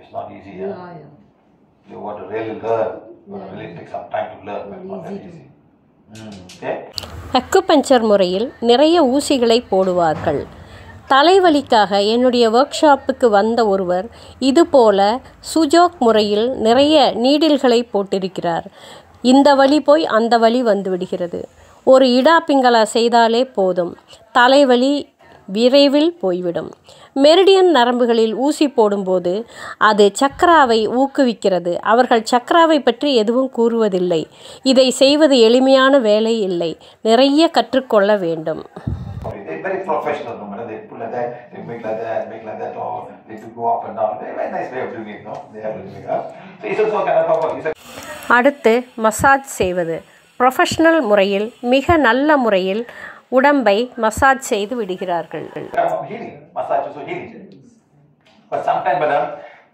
Speaker 1: it's not easy.
Speaker 3: Yeah.
Speaker 1: You want to really learn. You want to really take some time to learn. But not that easy. Okay?
Speaker 2: Acupuncture முறையில் நிறைய ஊசிகளை போடுவார்கள். தலைவலிக்காக என்னுடைய work ஷாப்புக்கு வந்த ஒருவர் இதுபோல Su Jok முறையில் நிறைய நீடில்களை போட்டிருக்கிறார். இந்த வலி போய் அந்த வலி வந்து விடுகிறது. ஒரு இடாப்பிங்களா செய்தாலே போதும், தலைவலி விரைவில் போய்விடும். மெரிடியன் நரம்புகளில் ஊசி போடும்போது அது சக்கராவை ஊக்குவிக்கிறது. அவர்கள் சக்கராவை பற்றி எதுவும் கூறுவதில்லை. இதை செய்வது எளிமையான வேலை இல்லை, நிறைய கற்றுக்கொள்ள வேண்டும்.
Speaker 1: Very professional, they put like that, they make like that, or they go up and down. Very nice way of doing it, They have to do it. So it's also kind of
Speaker 2: அடுத்து massage செய்வது. Professional முறையில் மிக நல்ல முறையில் உடம்பை massage செய்து விடுகிறார்கள்.
Speaker 1: Healing, massage also healing. But sometimes, madam,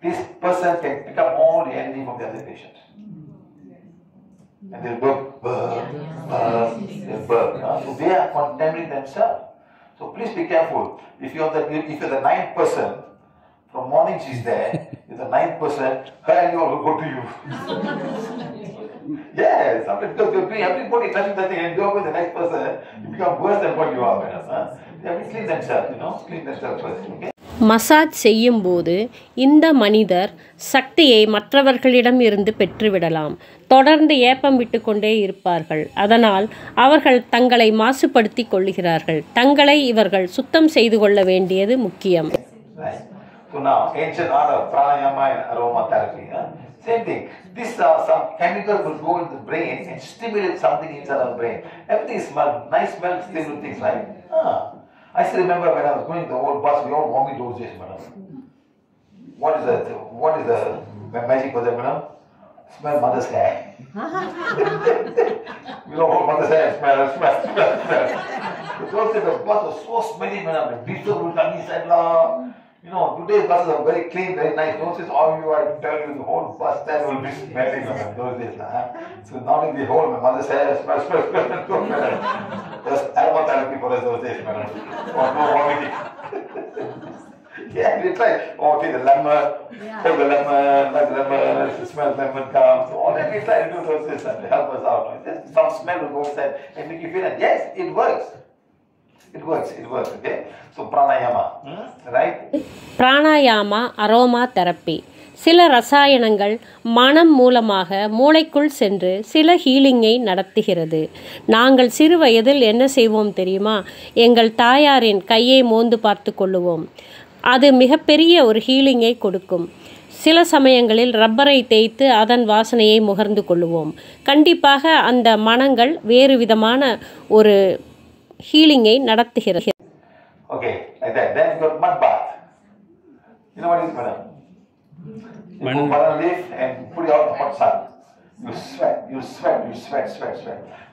Speaker 1: this person can pick up all the energy from the other patient. And they'll burp. So they are contaminating themselves. So please be careful. If you're the ninth person, from morning she's there, you're the ninth person, her energy will go to you. Yes, because you're doing everybody touching the thing and go with the next person, you become worse than what you are, madam. They have to clean themselves, clean themselves first, okay?
Speaker 2: Massage செய்யும்போது இந்த மனிதர் சக்தியை மற்றவர்களிடம் இருந்து பெற்றுவிடலாம். தொடர்ந்து ஏப்பம் விட்டு கொண்டே இருப்பார்கள். அதனால் அவர்கள் தங்களை மாசுபடுத்திக் கொள்கிறார்கள். தங்களை இவர்கள் சுத்தம் செய்து கொள்ள வேண்டியது முக்கியம்.
Speaker 1: So So now, ancient art of pranayama and aromatherapy. Same thing. These some chemicals will go in the brain and stimulate something inside our brain. Everything smells, nice smell, stimulate things, right? I still remember when I was going the old bus, we all vomit those days, madam. What is the magic for that, madam? Smell mother's hair. You know what mother's hair smell. Because the bus was so smelly, madam. The diesel will come inside. You know, today's buses are very clean, very nice. Those days, all you, I tell you, the whole bus stand will be smelling, madam. Those days, So not in the whole, my mother's hair smell. There's aromatherapy for us those days, madam. Or no vomiting. Yeah, we try. Oh, take the lemon, take the lemon, let the lemon, smell lemon come. So all that we try to do those things to help us out. Just some smell will go inside and make you feel that yes, it works. It works, okay? So pranayama, right?
Speaker 2: Pranayama aroma therapy. சில ரசாயனங்கள் மனம் மூலமாக மூளைக்குள் சென்று சில ஹீலிங்கை நடத்துகிறது. நாங்கள் சிறு வயதில் என்ன செய்வோம் தெரியுமா? எங்கள் தாயாரின் கையை மோந்து பார்த்து கொள்ளுவோம். அது மிகப்பெரிய ஒரு ஹீலிங்கை கொடுக்கும். சில சமயங்களில் ரப்பரை தேய்த்து அதன் வாசனையை முகர்ந்து கொள்ளுவோம். கண்டிப்பாக அந்த மனங்கள் வேறு விதமான ஒரு ஹீலிங்கை நடத்துகிறது.
Speaker 1: Okay, like that. Then you got mud bath. You know what is madam? You put banana leaf and put it out in the hot sun. You sweat.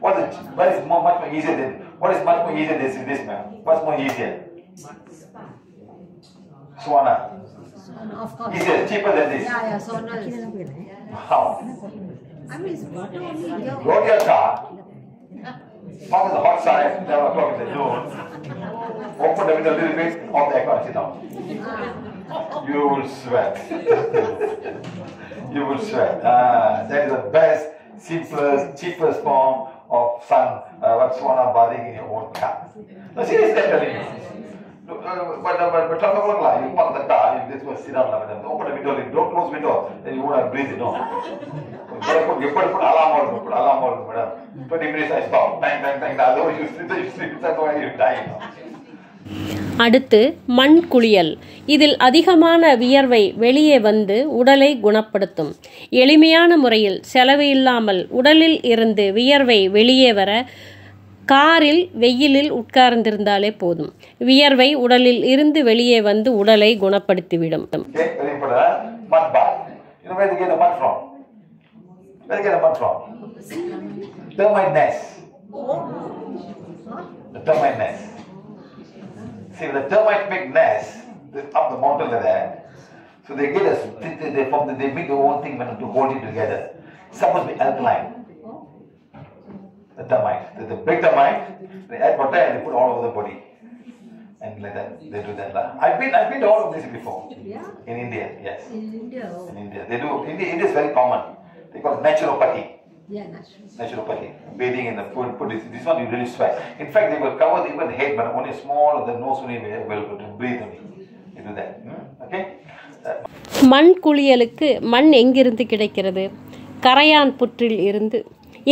Speaker 1: What is much more easier than much more easier than this, man? What's more easier? Sauna.
Speaker 3: Of course.
Speaker 1: Easier, cheaper than this.
Speaker 3: Yeah, sauna.
Speaker 1: How?
Speaker 3: I mean, it's water only.
Speaker 1: Go to your car. Park on the hot side, 11 o'clock in the noon. Open the window a little bit, off the aircon, sit down. You will sweat. You will sweat. That is the best, simplest, cheapest form of sauna bathing in your own car. No, seriously, I'm telling you. But 12 o'clock, you park the car, you just go sit down. Open the window, don't close the window, then you won't have breathe, you know. You put alarm on, madam. 20 minutes I stop. Bang. Otherwise you sleep, that's why you die.
Speaker 2: அடுத்து மண் குளியல். இதில் அதிகமான வியர்வை வெளியே வந்து உடலை குணப்படுத்தும். எளிமையான முறையில் செலவு இல்லாமல் உடலில் இருந்து வியர்வை வெளியே வர காரில் வெயிலில் உட்கார்ந்திருந்தாலே போதும். வியர்வை உடலில் இருந்து வெளியே வந்து உடலை குணப்படுத்திவிடும்.
Speaker 1: Mud bath. You know where they get the mud from? Where they get the mud from? Termite nest. The termite nest. See, the termite make nest up the mountain like that. So they get they make their own thing to hold it together. It's supposed to be alkaline. The termite. They break the termite, they add water and they put all over the body. And like that, they do that. I've been to all of this before.
Speaker 3: Yeah?
Speaker 1: In India, yes.
Speaker 3: In India? Oh.
Speaker 1: In India. They do. India is very common. They call it naturopathy.
Speaker 3: Yeah, natural.
Speaker 1: Naturopathy. Bathing in the food. Put this one you really sweat. In fact, they will cover even the head, but only small of the nose only available to breathe only. You do that. Okay?
Speaker 2: மண் குளியலுக்கு மண் எங்கிருந்து கிடைக்கிறது? கரையான் புற்றில் இருந்து.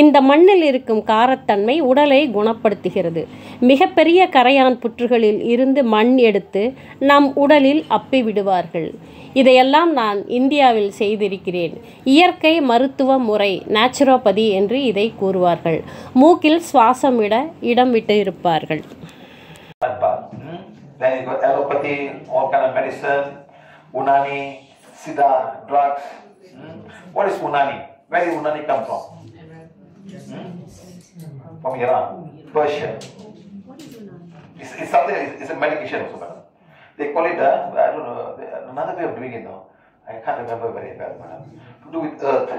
Speaker 2: இந்த மண்ணில் இருக்கும் காரத்தன்மை உடலை குணப்படுத்துகிறது. மிகப்பெரிய கரையான் புற்றுகளில் இருந்து மண் எடுத்து நம் உடலில் அப்பி விடுவார்கள். இதையெல்லாம் நான் இந்தியாவில் செய்திருக்கிறேன். இயற்கை மருத்துவ முறை, நேச்சுரோபதி என்று இதை கூறுவார்கள். மூக்கில் சுவாசம் விட இடம் விட்டு இருப்பார்கள்.
Speaker 1: Then you got allopathy, all kind of medicine, Unani, Siddha, drugs. What is Unani? Where did Unani come from? From Iran, Persia. It's something. It's a medication also. They call it I don't know, another way of doing it now. I can't remember very well, madam. To do with earth,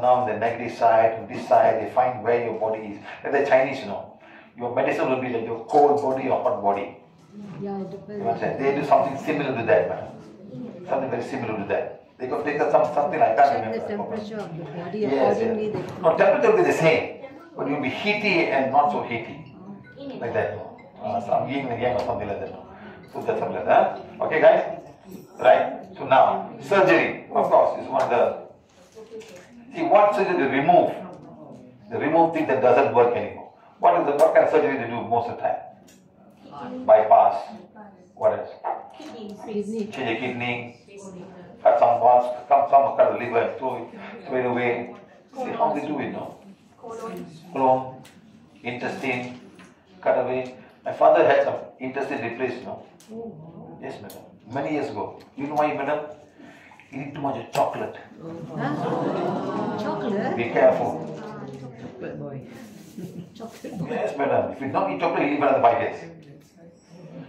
Speaker 1: now the negative side, and this side, they find where your body is. Like the Chinese, your medicine will be like your cold body or hot body.
Speaker 3: Yeah, it depends.
Speaker 1: They do something similar to that, madam. Something very similar to that. They could take something I can't remember.
Speaker 3: The temperature of the body
Speaker 1: Yes.
Speaker 3: accordingly.
Speaker 1: No, temperature will be the same, but it will be heaty and not so heaty. Like that. Some yin and yang or something like that. So that's something like that. Okay, guys? Right. So now, surgery, of course, is one of the... See, what surgery they remove? They remove things that doesn't work anymore. What kind of surgery they do most of the time? Bypass. What else?
Speaker 3: Kidney.
Speaker 1: Change your kidney. Cut some parts, cut the liver and throw it away. See how they do it, no? Colon, intestine, cut away. My father had some intestine replaced, no? Yes, madam. Many years ago. You know why, madam? Eat too much of chocolate.
Speaker 3: Chocolate?
Speaker 1: Be careful.
Speaker 3: Chocolate boy. Chocolate boy.
Speaker 1: Yes, madam. If you don't eat chocolate, you live another 5 days.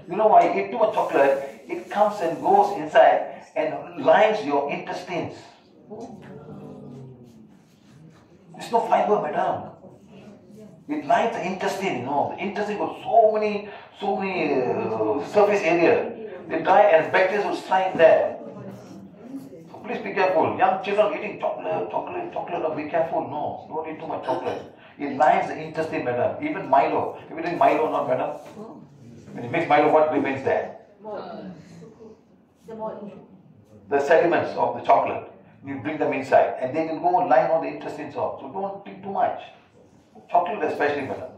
Speaker 1: You know why? Eat too much chocolate, it comes and goes inside and lines your intestines. There's no fiber, madam. It lines the intestine, you know. The intestine got so many surface area. They die and bacteria will slide there. So please be careful. Young children eating chocolate, be careful. No, don't eat too much chocolate. It lines the intestine, madam. Even Milo. If you drink Milo or not, madam? When you mix Milo, what remains there? The sediments of the chocolate. You bring them inside and they can go and line on the intestines off. So don't drink too much. Chocolate especially, madam.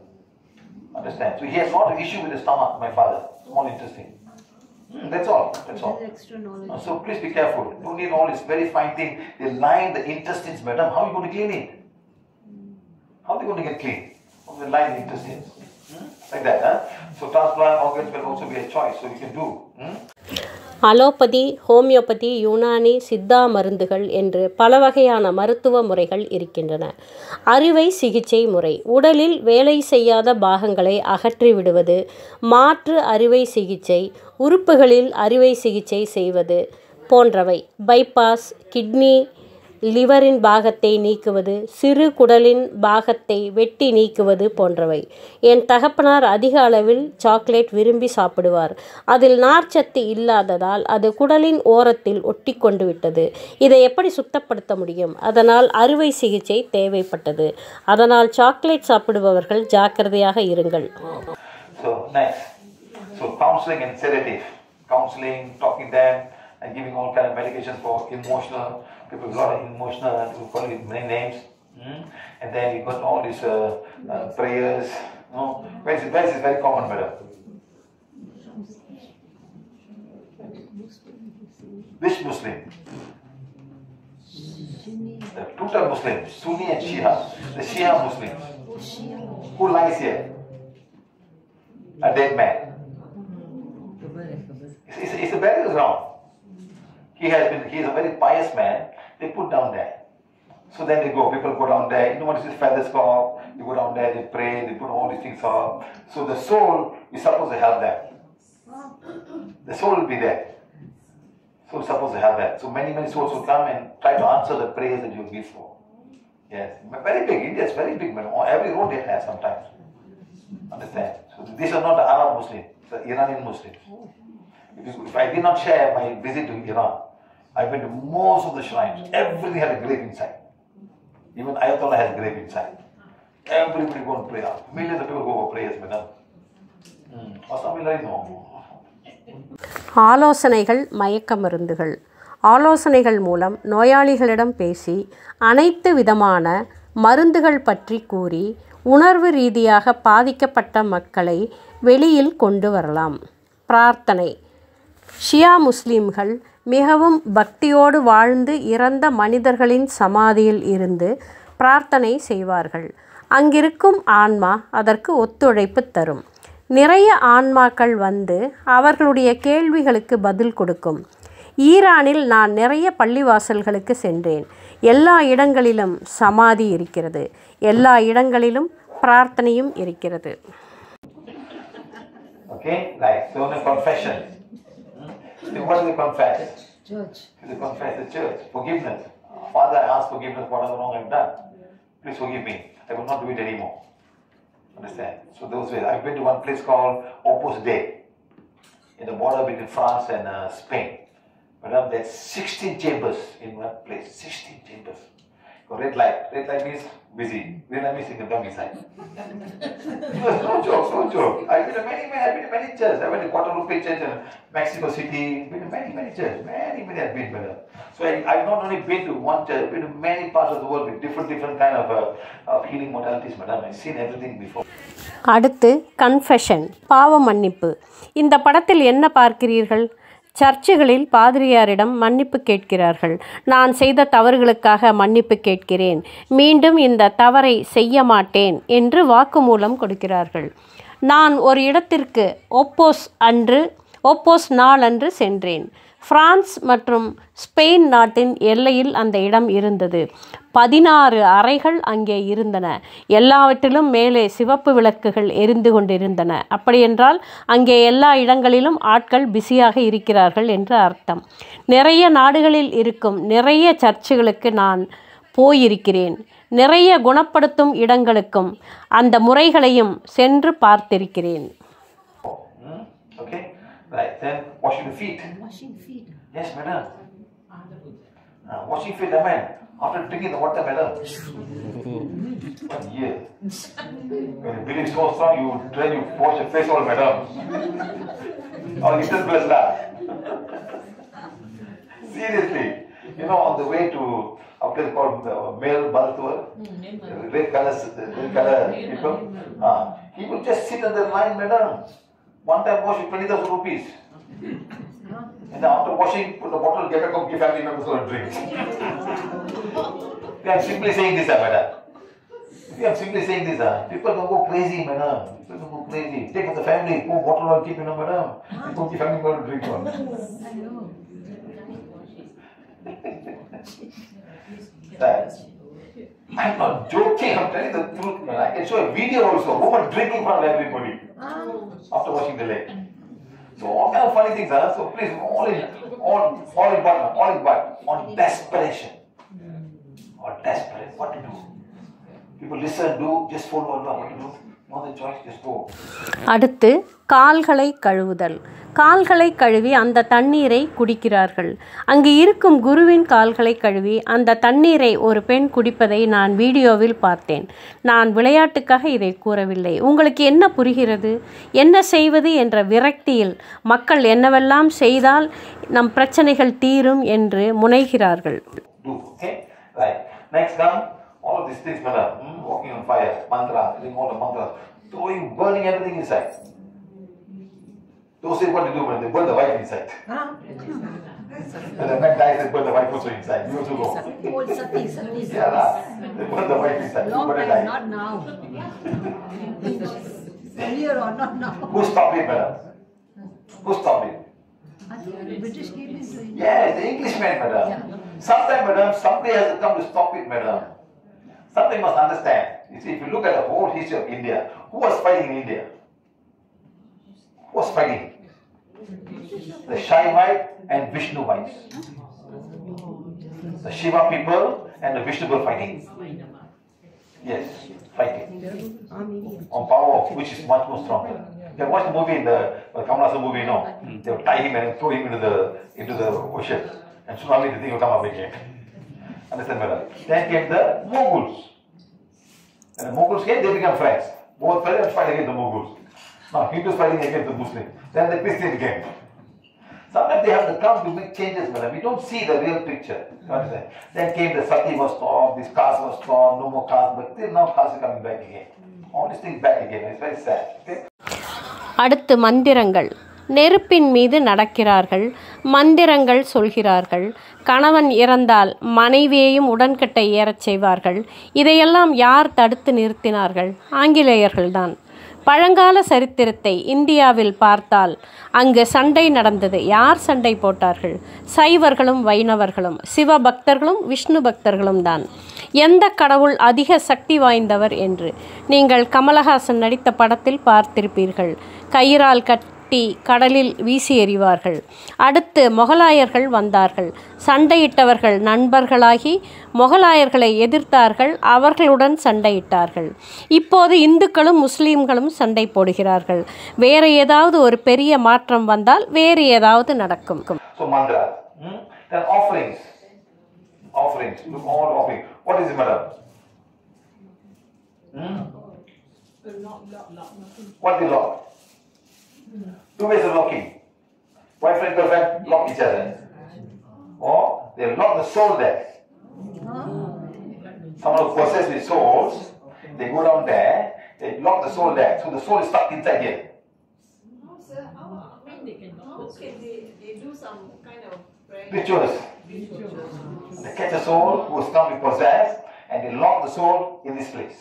Speaker 1: Understand? So he has not an issue with the stomach, my father. Small intestine. That's all. That's all.
Speaker 3: Extra knowledge.
Speaker 1: So please be careful. Don't need all this very fine thing. They line the intestines, madam. How are you going to clean it? How are they going to get clean? How they line the intestines? Like that, huh? So transplant organs will also be a choice. So you can do.
Speaker 2: Allopathy, homeopathy, Unani, Siddha மருந்துகள் என்று பல வகையான மருத்துவ முறைகள் இருக்கின்றன. அறுவை சிகிச்சை முறை உடலில் வேலை செய்யாத பாகங்களை அகற்றிவிடுவது, மாற்று அறுவை சிகிச்சை, உறுப்புகளில் அறுவை சிகிச்சை செய்வது போன்றவை. பைபாஸ், கிட்னி, லிவரின் பாகத்தை நீக்குவது, சிறு குடலின் பாகத்தை வெட்டி நீக்குவது போன்றவை. என் தகப்பனார் அதிக அளவில் சாக்லேட் விரும்பி சாப்பிடுவார். அதில் நார்ச்சத்து இல்லாததால் அது குடலின் ஓரத்தில் ஒட்டி கொண்டு விட்டது. இதை எப்படி சுத்தப்படுத்த முடியும்? அதனால் அறுவை சிகிச்சை தேவைப்பட்டது. அதனால் சாக்லேட் சாப்பிடுபவர்கள் ஜாக்கிரதையாக இருங்கள்.
Speaker 1: So next, so counseling and sedative, counseling, talking them and giving all kind of medications for emotional. People have a lot of emotional, we call it many names, and then you got all these prayers. No, prayers is very common, madam. Which Muslim? The two-type Muslims, Sunni and Shia. The Shia Muslims. Who lies here? A dead man. It's a burial ground. He is a very pious man. They put down there. So then they go, people go down there. You know what is this feathers called? They go down there, they pray, they put all these things up. So the soul is supposed to help them. The soul will be there. So it's supposed to help them. So many souls will come and try to answer the prayers that you give for. Yes. Very big. India is very big, man. Every road they have sometimes. Understand? So these are not the Arab Muslims, the Iranian Muslims. If I did not share my visit to Iran, I went to most of the shrines. Everything had a grave inside. Even Ayatollah has a grave inside. Everybody go and pray out. Millions of people go for prayers, madam.
Speaker 2: ஆலோசனைகள், மயக்க மருந்துகள். ஆலோசனைகள் மூலம் நோயாளிகளிடம் பேசி அனைத்து விதமான மருந்துகள் பற்றி கூறி உணர்வு ரீதியாக பாதிக்கப்பட்ட மக்களை வெளியில் கொண்டு வரலாம். பிரார்த்தனை. ஷியா முஸ்லிம்கள் மிகவும் பக்தியோடு வாழ்ந்து இறந்த மனிதர்களின் சமாதியில் இருந்து பிரார்த்தனை செய்வார்கள். அங்கிருக்கும் ஆன்மா அதற்கு ஒத்துழைப்பு தரும். நிறைய ஆன்மாக்கள் வந்து அவர்களுடைய கேள்விகளுக்கு பதில் கொடுக்கும். ஈரானில் நான் நிறைய பள்ளிவாசல்களுக்கு சென்றேன். எல்லா இடங்களிலும் சமாதி இருக்கிறது. எல்லா இடங்களிலும் பிரார்த்தனையும் இருக்கிறது.
Speaker 1: Okay, right. So the confession. What do we confess?
Speaker 3: Church.
Speaker 1: We confess the church. Forgiveness. Father, I ask forgiveness for whatever wrong I've done. Please forgive me. I will not do it anymore. Understand? So those ways. I've been to one place called Opus Dei in the border between France and Spain. But there's 16 chambers in one place. 16 chambers. So red light. Red light means busy. Red light means you can come inside. No joke, no joke. I've been to many churches. I went to Guadalupe Church in Mexico City. I've been to many churches. Many I've been there. So I've not only been to one church, I've been to many parts of the world with different kind of healing modalities, madam. I've seen everything before.
Speaker 2: அடுத்து confession, பாவ மன்னிப்பு. இந்த படத்தில் என்ன பார்க்கிறீர்கள்? சர்ச்சுகளில் பாதிரியாரிடம் மன்னிப்பு கேட்கிறார்கள். நான் செய்த தவறுகளுக்காக மன்னிப்பு கேட்கிறேன், மீண்டும் இந்த தவறை செய்ய மாட்டேன் என்று வாக்குமூலம் கொடுக்கிறார்கள். நான் ஒரு இடத்திற்கு ஒப்போஸ் நாளன்று சென்றேன். பிரான்ஸ் மற்றும் ஸ்பெயின் நாட்டின் எல்லையில் அந்த இடம் இருந்தது. 16 அறைகள் அங்கே இருந்தன. எல்லாவற்றிலும் மேலே சிவப்பு விளக்குகள் எரிந்து கொண்டிருந்தன. அப்படியென்றால் அங்கே எல்லா இடங்களிலும் ஆட்கள் பிஸியாக இருக்கிறார்கள் என்று அர்த்தம். நிறைய நாடுகளில் இருக்கும் நிறைய சர்ச்சுகளுக்கு நான் போயிருக்கிறேன். நிறைய குணப்படுத்தும் இடங்களுக்கும் அந்த முறைகளையும் சென்று பார்த்திருக்கிறேன்.
Speaker 1: Okay, right. Then washing the feet.
Speaker 3: Washing feet.
Speaker 1: Yes, madam. Washing feet, man. After drinking the water, madam. 1 year. When you believe so strong, you wash your face all, madam. Or little plus that. Seriously, you know, on the way to a place called male Balatur, red color people, he would just sit on the line, madam. One time wash 20,000 rupees. And then after washing, put the bottle, get a cup, give family members for a drink. I am simply saying this, madam. If you are simply saying this, people don't go crazy, madam. People don't go crazy. Take for the family, pour bottle and keep, madam. Go give family members a drink one. I'm not joking, I'm telling the truth, man. I can show a video also. Woman drinking in front of everybody after washing the leg. So all kind of funny things, so please, all in one, on desperation. Or desperate, what to do? People listen, do, just follow, what to do? No other choice, just go.
Speaker 2: அடுத்து கால்களை கழுவுதல். கால்களை கழுவி அந்த தண்ணீரை குடிக்கிறார்கள். அங்கு இருக்கும் குருவின் கால்களை கழுவி அந்த தண்ணீரை ஒரு பெண் குடிப்பதை நான் வீடியோவில் பார்த்தேன். நான் விளையாட்டுக்காக இதை கூறவில்லை. உங்களுக்கு என்ன புரிகிறது? என்ன செய்வது என்ற விரக்தியில் மக்கள் என்னவெல்லாம் செய்தால் நம் பிரச்சனைகள் தீரும் என்று முனைகிறார்கள்.
Speaker 1: Okay, right. Next come all of these things, madam. Walking on fire, mantra, doing all the mantras, burning everything inside. Those say what to do when they burn the wife inside. And the man dies, they burn the wife also inside. You also go.
Speaker 3: Old Sati.
Speaker 1: Yeah, they burn the wife inside.
Speaker 3: Long time, not now. Earlier on, not now.
Speaker 1: Who stopped it, madam? Who stopped it?
Speaker 3: I think the British came into India.
Speaker 1: Yeah, the Englishman, madam. Sometimes, madam, somebody has to come to stop it, madam. Somebody must understand. You see, if you look at the whole history of India, who was fighting in India? Who was fighting? The Shaivite and Vishnuvites. The Shiva people and the Vishnu people fighting. Yes, fighting. On power, which is much more stronger. They watched the movie in the Kamala Hassan movie, no? They would tie him and throw him into the ocean. And tsunami, the thing will come up again. Understand, madam? Then came the Mughals. And the Mughals came, they became friends. Both friends fight against the Mughals. Now Hindus fighting against the Muslims. Then the Christians came. Sometimes they have to come to make changes, madam. We don't see the real picture. You understand? Then came the sati was stopped, this caste was stopped, no more caste, but still now caste is coming back again. All these things back again. It's very sad. Okay?
Speaker 2: அடுத்து மந்திரங்கள். நெருப்பின் மீது நடக்கிறார்கள், மந்திரங்கள் சொல்கிறார்கள். கணவன் இறந்தால் மனைவியையும் உடன்கட்டை ஏறச் செய்வார்கள். இதையெல்லாம் யார் தடுத்து நிறுத்தினார்கள்? ஆங்கிலேயர்கள்தான். பழங்கால சரித்திரத்தை இந்தியாவில் பார்த்தால் அங்கு சண்டை நடந்தது. யார் சண்டை போட்டார்கள்? சைவர்களும் வைணவர்களும், சிவபக்தர்களும் விஷ்ணு பக்தர்களும் தான். எந்த கடவுள் அதிக சக்தி வாய்ந்தவர் என்று நீங்கள் கமலஹாசன் நடித்த படத்தில் பார்த்திருப்பீர்கள். கயிறால் கட்டி கடலில் வீசி எறிவார்கள். அடுத்து மொகலாயர்கள் வந்தார்கள். சண்டையிட்டவர்கள் நண்பர்களாகி மொகலாயர்களை எதிர்த்தார்கள், அவர்களுடன் சண்டையிட்டார்கள். இப்போது இந்துக்களும் முஸ்லீம்களும் சண்டை போடுகிறார்கள். வேறு ஏதாவது ஒரு பெரிய மாற்றம் வந்தால் வேறு ஏதாவது நடக்கும்.
Speaker 1: So mantra. Then offerings. Offerings. Look, all offerings. What is it, madam? What is lock? Two ways of locking. Boyfriend, girlfriend lock each other. Or they lock the soul there. Someone who possessed with souls, they go down there, they lock the soul there. So the soul is stuck inside here.
Speaker 4: No, sir. I mean, they can lock Okay, they do some kind of
Speaker 1: rituals. They catch a soul who has come to possess, and they lock the soul in this place.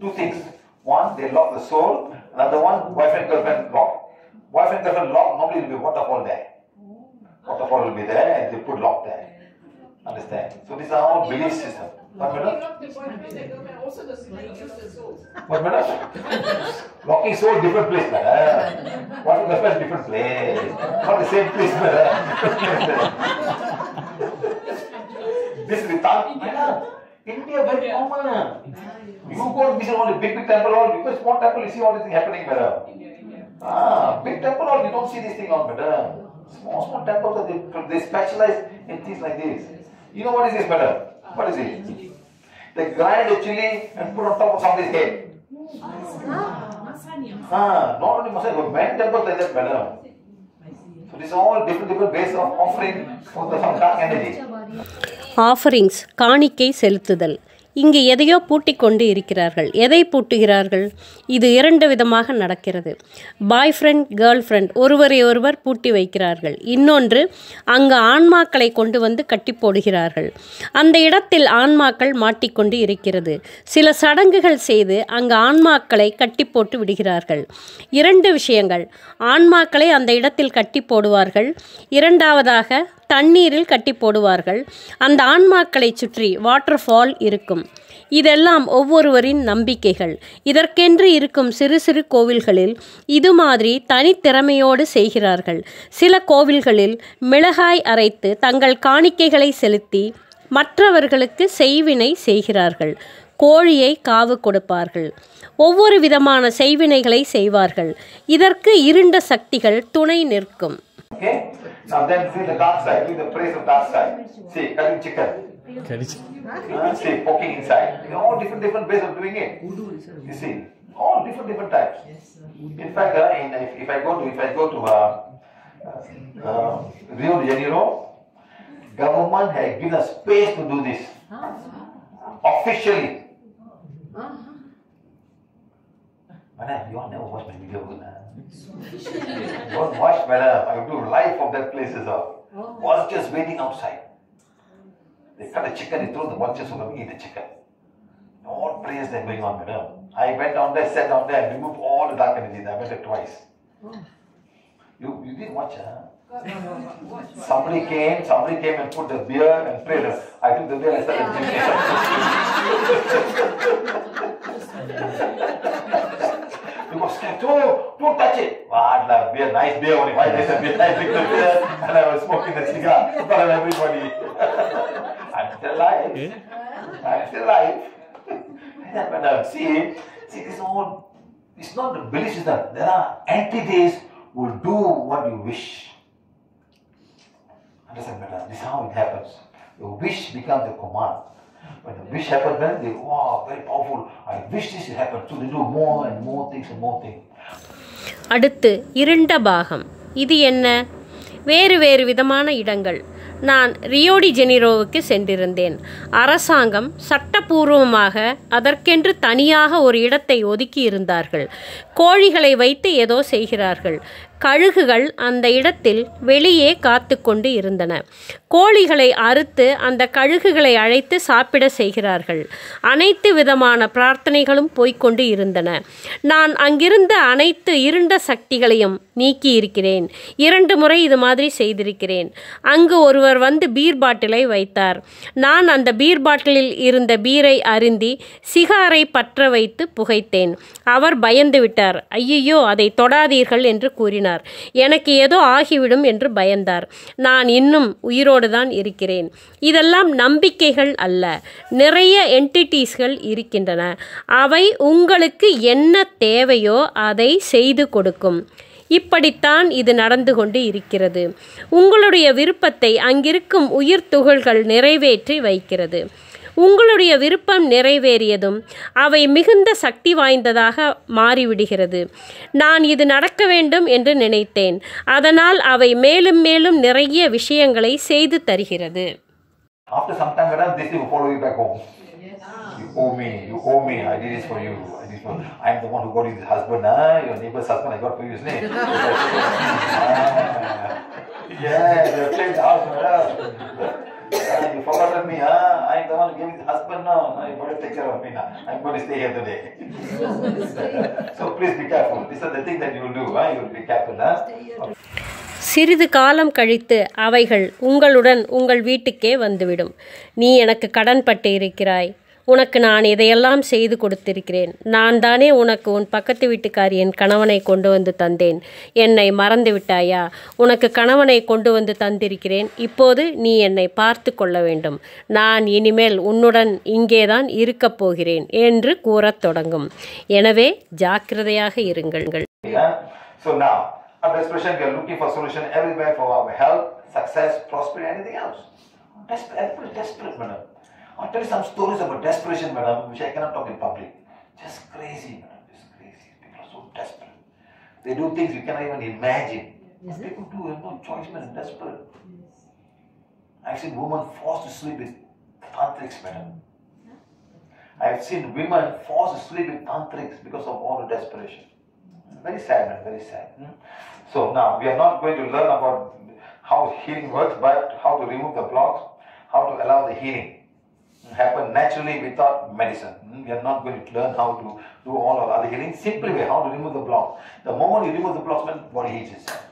Speaker 1: Two things. One, they lock the soul. Another one, boyfriend, girlfriend lock. Boyfriend, girlfriend lock, normally will be waterfall there. Waterfall will be there and they put lock there. Understand? So these are all belief system. What, madam?
Speaker 4: the boyfriend and girlfriend also doesn't use the soul.
Speaker 1: What, madam? Locking soul, different place, madam. Boyfriend, girlfriend, different place. Not the same place, madam. This is the tongue, madam. India very common. You go and visit all the big temple hall, you go small temple, you see all this thing happening, madam. Big temple hall, you don't see this thing on, madam. Small temples, they specialize in things like this. You know what is this, madam? What is it? They grind the chili and put on top of somebody's head. Not only masani, but many temples like that, madam. So these are all different ways of offering for some dark energy.
Speaker 2: Offerings, காணிக்கை செலுத்துதல். இங்கு எதையோ பூட்டிக் கொண்டு இருக்கிறார்கள். எதை பூட்டுகிறார்கள்? இது இரண்டு விதமாக நடக்கிறது. பாய் ஃப்ரெண்ட், கேர்ள் ஃப்ரெண்ட் ஒருவரை ஒருவர் பூட்டி வைக்கிறார்கள். இன்னொன்று, அங்கு ஆன்மாக்களை கொண்டு வந்து கட்டி போடுகிறார்கள். அந்த இடத்தில் ஆன்மாக்கள் மாட்டிக்கொண்டு இருக்கிறது. சில சடங்குகள் செய்து அங்கு ஆன்மாக்களை கட்டி போட்டு விடுகிறார்கள். இரண்டு விஷயங்கள். ஆன்மாக்களை அந்த இடத்தில் கட்டி போடுவார்கள். இரண்டாவதாக, தண்ணீரில் கட்டி போடுவார்கள். அந்த ஆன்மாக்களை சுற்றி வாட்டர் ஃபால் இருக்கும். இதெல்லாம் ஒவ்வொருவரின் நம்பிக்கைகள். இதற்கென்று இருக்கும் சிறு சிறு கோவில்களில் இது மாதிரி தனித்திறமையோடு செய்கிறார்கள். சில கோவில்களில் மிளகாய் அரைத்து தங்கள் காணிக்கைகளை செலுத்தி மற்றவர்களுக்கு செய்வினை செய்கிறார்கள். கோழியை காவு கொடுப்பார்கள். ஒவ்வொரு விதமான செய்வினைகளை செய்வார்கள். இதற்கு இருண்ட சக்திகள் துணை நிற்கும்.
Speaker 1: Okay? Now then see the dark side, see the praise of dark side. See, cutting chicken. See, poking inside. You know, all different ways of doing it. You see, all different types. In fact, if I go to Rio de Janeiro, government has given us space to do this officially. Madam, you all never watch my video, don't watch, madam. I do live from that place as well. Vultures waiting outside. They cut a chicken, they throw the vultures who come eat the chicken. All prayers that are going on, madam. I went down there, sat down there, and removed all the dark energies. I went there twice. You didn't watch, huh? Somebody came and put the beer and prayed. I took the beer and started drinking. You got scared. Don't touch it. What the beer? Nice beer only. Why there's a beer? I drink the beer and I was smoking the cigar in front of everybody. I'm still alive. I'm still alive. But see, this all, it's not the belief system. There are entities who will do what you wish. Understand, madam? This is how it happens. Your wish becomes the command. When the wish happens, then they, wow, very powerful. I wish this would happen. So they do more and more things and more things.
Speaker 2: அடுத்து இருண்ட பாகம். இது என்ன? வேறு வேறு விதமான இடங்கள். நான் ரியோ டி ஜெனிரோவுக்கு சென்றிருந்தேன். அரசாங்கம் சட்டபூர்வமாக அதற்கென்று தனியாக ஒரு இடத்தை ஒதுக்கி இருந்தார்கள். கோழிகளை வைத்து ஏதோ செய்கிறார்கள். கழுகுகள் அந்த இடத்தில் வெளியே காத்து கொண்டு இருந்தன. கோழிகளை அறுத்து அந்த கழுகுகளை அழைத்து சாப்பிட செய்கிறார்கள். அனைத்து விதமான பிரார்த்தனைகளும் போய்கொண்டு இருந்தன. நான் அங்கிருந்த அனைத்து இருண்ட சக்திகளையும் நீக்கி இருக்கிறேன். 2 முறை இது மாதிரி செய்திருக்கிறேன். அங்கு ஒருவர் வந்து பீர் பாட்டிலை வைத்தார். நான் அந்த பீர் பாட்டிலில் இருந்த பீரை அருந்தி சிகாரை பற்ற வைத்து புகைத்தேன். அவர் பயந்து விட்டார். ஐயோ, அதை தொடாதீர்கள் என்று கூறினார். எனக்கு ஏதோ ஆகிவிடும் என்று பயந்தார். நான் இன்னும் உயிரோடு தான் இருக்கிறேன். இதெல்லாம் நம்பிக்கைகள் அல்ல. நிறைய என்டிட்டிஸ்கள் இருக்கின்றன. அவை உங்களுக்கு என்ன தேவையோ அதை செய்து கொடுக்கும். இப்படித்தான் இது நடந்து கொண்டு இருக்கிறது. உங்களுடைய விருப்பத்தை அங்கிருக்கும் உயிர் துகள்கள் நிறைவேற்றி வைக்கிறது. உங்களுடைய விருப்பம் நிறைவேறியதும் அவை மிகுந்த சக்தி வாய்ந்ததாக மாறிவிடுகிறது. நான் இது நடக்க வேண்டும் என்று நினைத்தேன். அதனால் அவை மேலும் மேலும் நிறைய விஷயங்களை செய்து தருகிறது.
Speaker 1: After some time, this will follow you back home. You owe me. You owe me. I did this for you. I am the one who got you this husband. Your neighbor's husband, I got for you, isn't it? Yeah, you have changed the house, madam. You forgotten me, I am the one who gave you the husband now. Now you better take care of me now. I am going to stay here today. So please be careful. These are the things that you will do. You will be careful.
Speaker 2: சிறிது காலம் கழித்து அவைகள் உங்களுடன் உங்கள் வீட்டுக்கே வந்துவிடும். நீ எனக்கு கடன் பட்டு இருக்கிறாய், உனக்கு நான் இதையெல்லாம் செய்து கொடுத்திருக்கிறேன், நான் தானே உனக்கு உன் பக்கத்து வீட்டுக்காரியின் கணவனை கொண்டு வந்து தந்தேன், என்னை மறந்து விட்டாயா, உனக்கு கணவனை கொண்டு வந்து தந்திருக்கிறேன், இப்போது நீ என்னை பார்த்து கொள்ள வேண்டும், நான் இனிமேல் உன்னுடன் இங்கேதான் இருக்கப் போகிறேன் என்று கூறத் தொடங்கும். எனவே ஜாக்கிரதையாக இருங்கள்.
Speaker 1: So now, our expression, we are looking for solution everywhere for our health, success, prosperity, anything else. Everybody desperate, madam. I'll tell you some stories about desperation, madam, which I cannot talk in public. Just crazy, madam. Just crazy. People are so desperate. They do things you cannot even imagine. People do have no choice, madam. Desperate. I've seen women forced to sleep with tantrics, madam. I've seen women forced to sleep with tantrics because of all the desperation. Very sad, man, very sad. So now we are not going to learn about how healing works, but how to remove the blocks, how to allow the healing happen naturally without medicine. We are not going to learn how to do all of other healing. Simply way, how to remove the block. The moment you remove the blocks, man, body heals itself.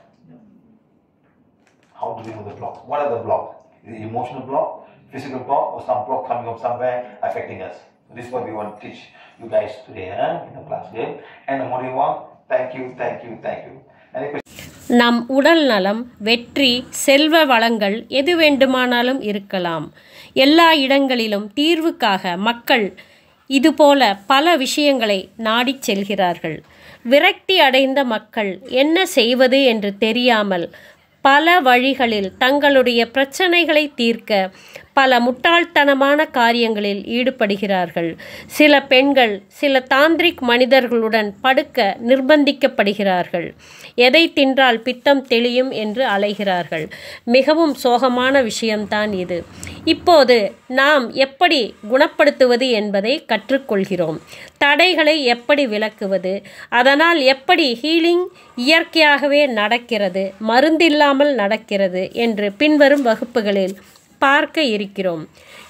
Speaker 1: How to remove the block? What are the blocks? Is it emotional block, physical block, or some block coming from somewhere affecting us? This is what we want to teach you guys today in the class. Okay? And the module 1. Thank you. Any questions?
Speaker 2: நம் உடல் நலம், வெற்றி, செல்வ வளங்கள் எது வேண்டுமானாலும் இருக்கலாம். எல்லா இடங்களிலும் தீர்வுக்காக மக்கள் இதுபோல பல விஷயங்களை நாடிச் செல்கிறார்கள். விரக்தி அடைந்த மக்கள் என்ன செய்வது என்று தெரியாமல் பல வழிகளில் தங்களுடைய பிரச்சனைகளை தீர்க்க பல முட்டாள்தனமான காரியங்களில் ஈடுபடுகிறார்கள். சில பெண்கள் சில தாந்திரிக் மனிதர்களுடன் படுக்க நிர்பந்திக்கப்படுகிறார்கள். எதை தின்றால் பித்தம் தெளியும் என்று அலைகிறார்கள். மிகவும் சோகமான விஷயம்தான் இது. இப்போது நாம் எப்படி குணப்படுத்துவது என்பதை கற்றுக்கொள்கிறோம். தடைகளை எப்படி விலக்குவது, அதனால் எப்படி ஹீலிங் இயற்கையாகவே நடக்கிறது, மருந்தில்லாமல் நடக்கிறது என்று பின்வரும் வகுப்புகளில் பார்க்க இருக்கிறோம்.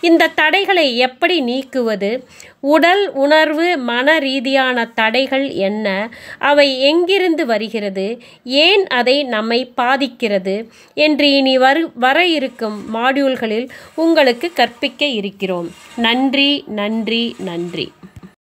Speaker 2: இந்த தடைகளை எப்படி நீக்குவது, உடல் உணர்வு மன ரீதியான தடைகள் என்ன, அவை எங்கிருந்து வருகிறது, ஏன் அதை நம்மை பாதிக்கிறது என்று இனி வர இருக்கும் மாடியூல்களில் உங்களுக்கு கற்பிக்க இருக்கிறோம். நன்றி.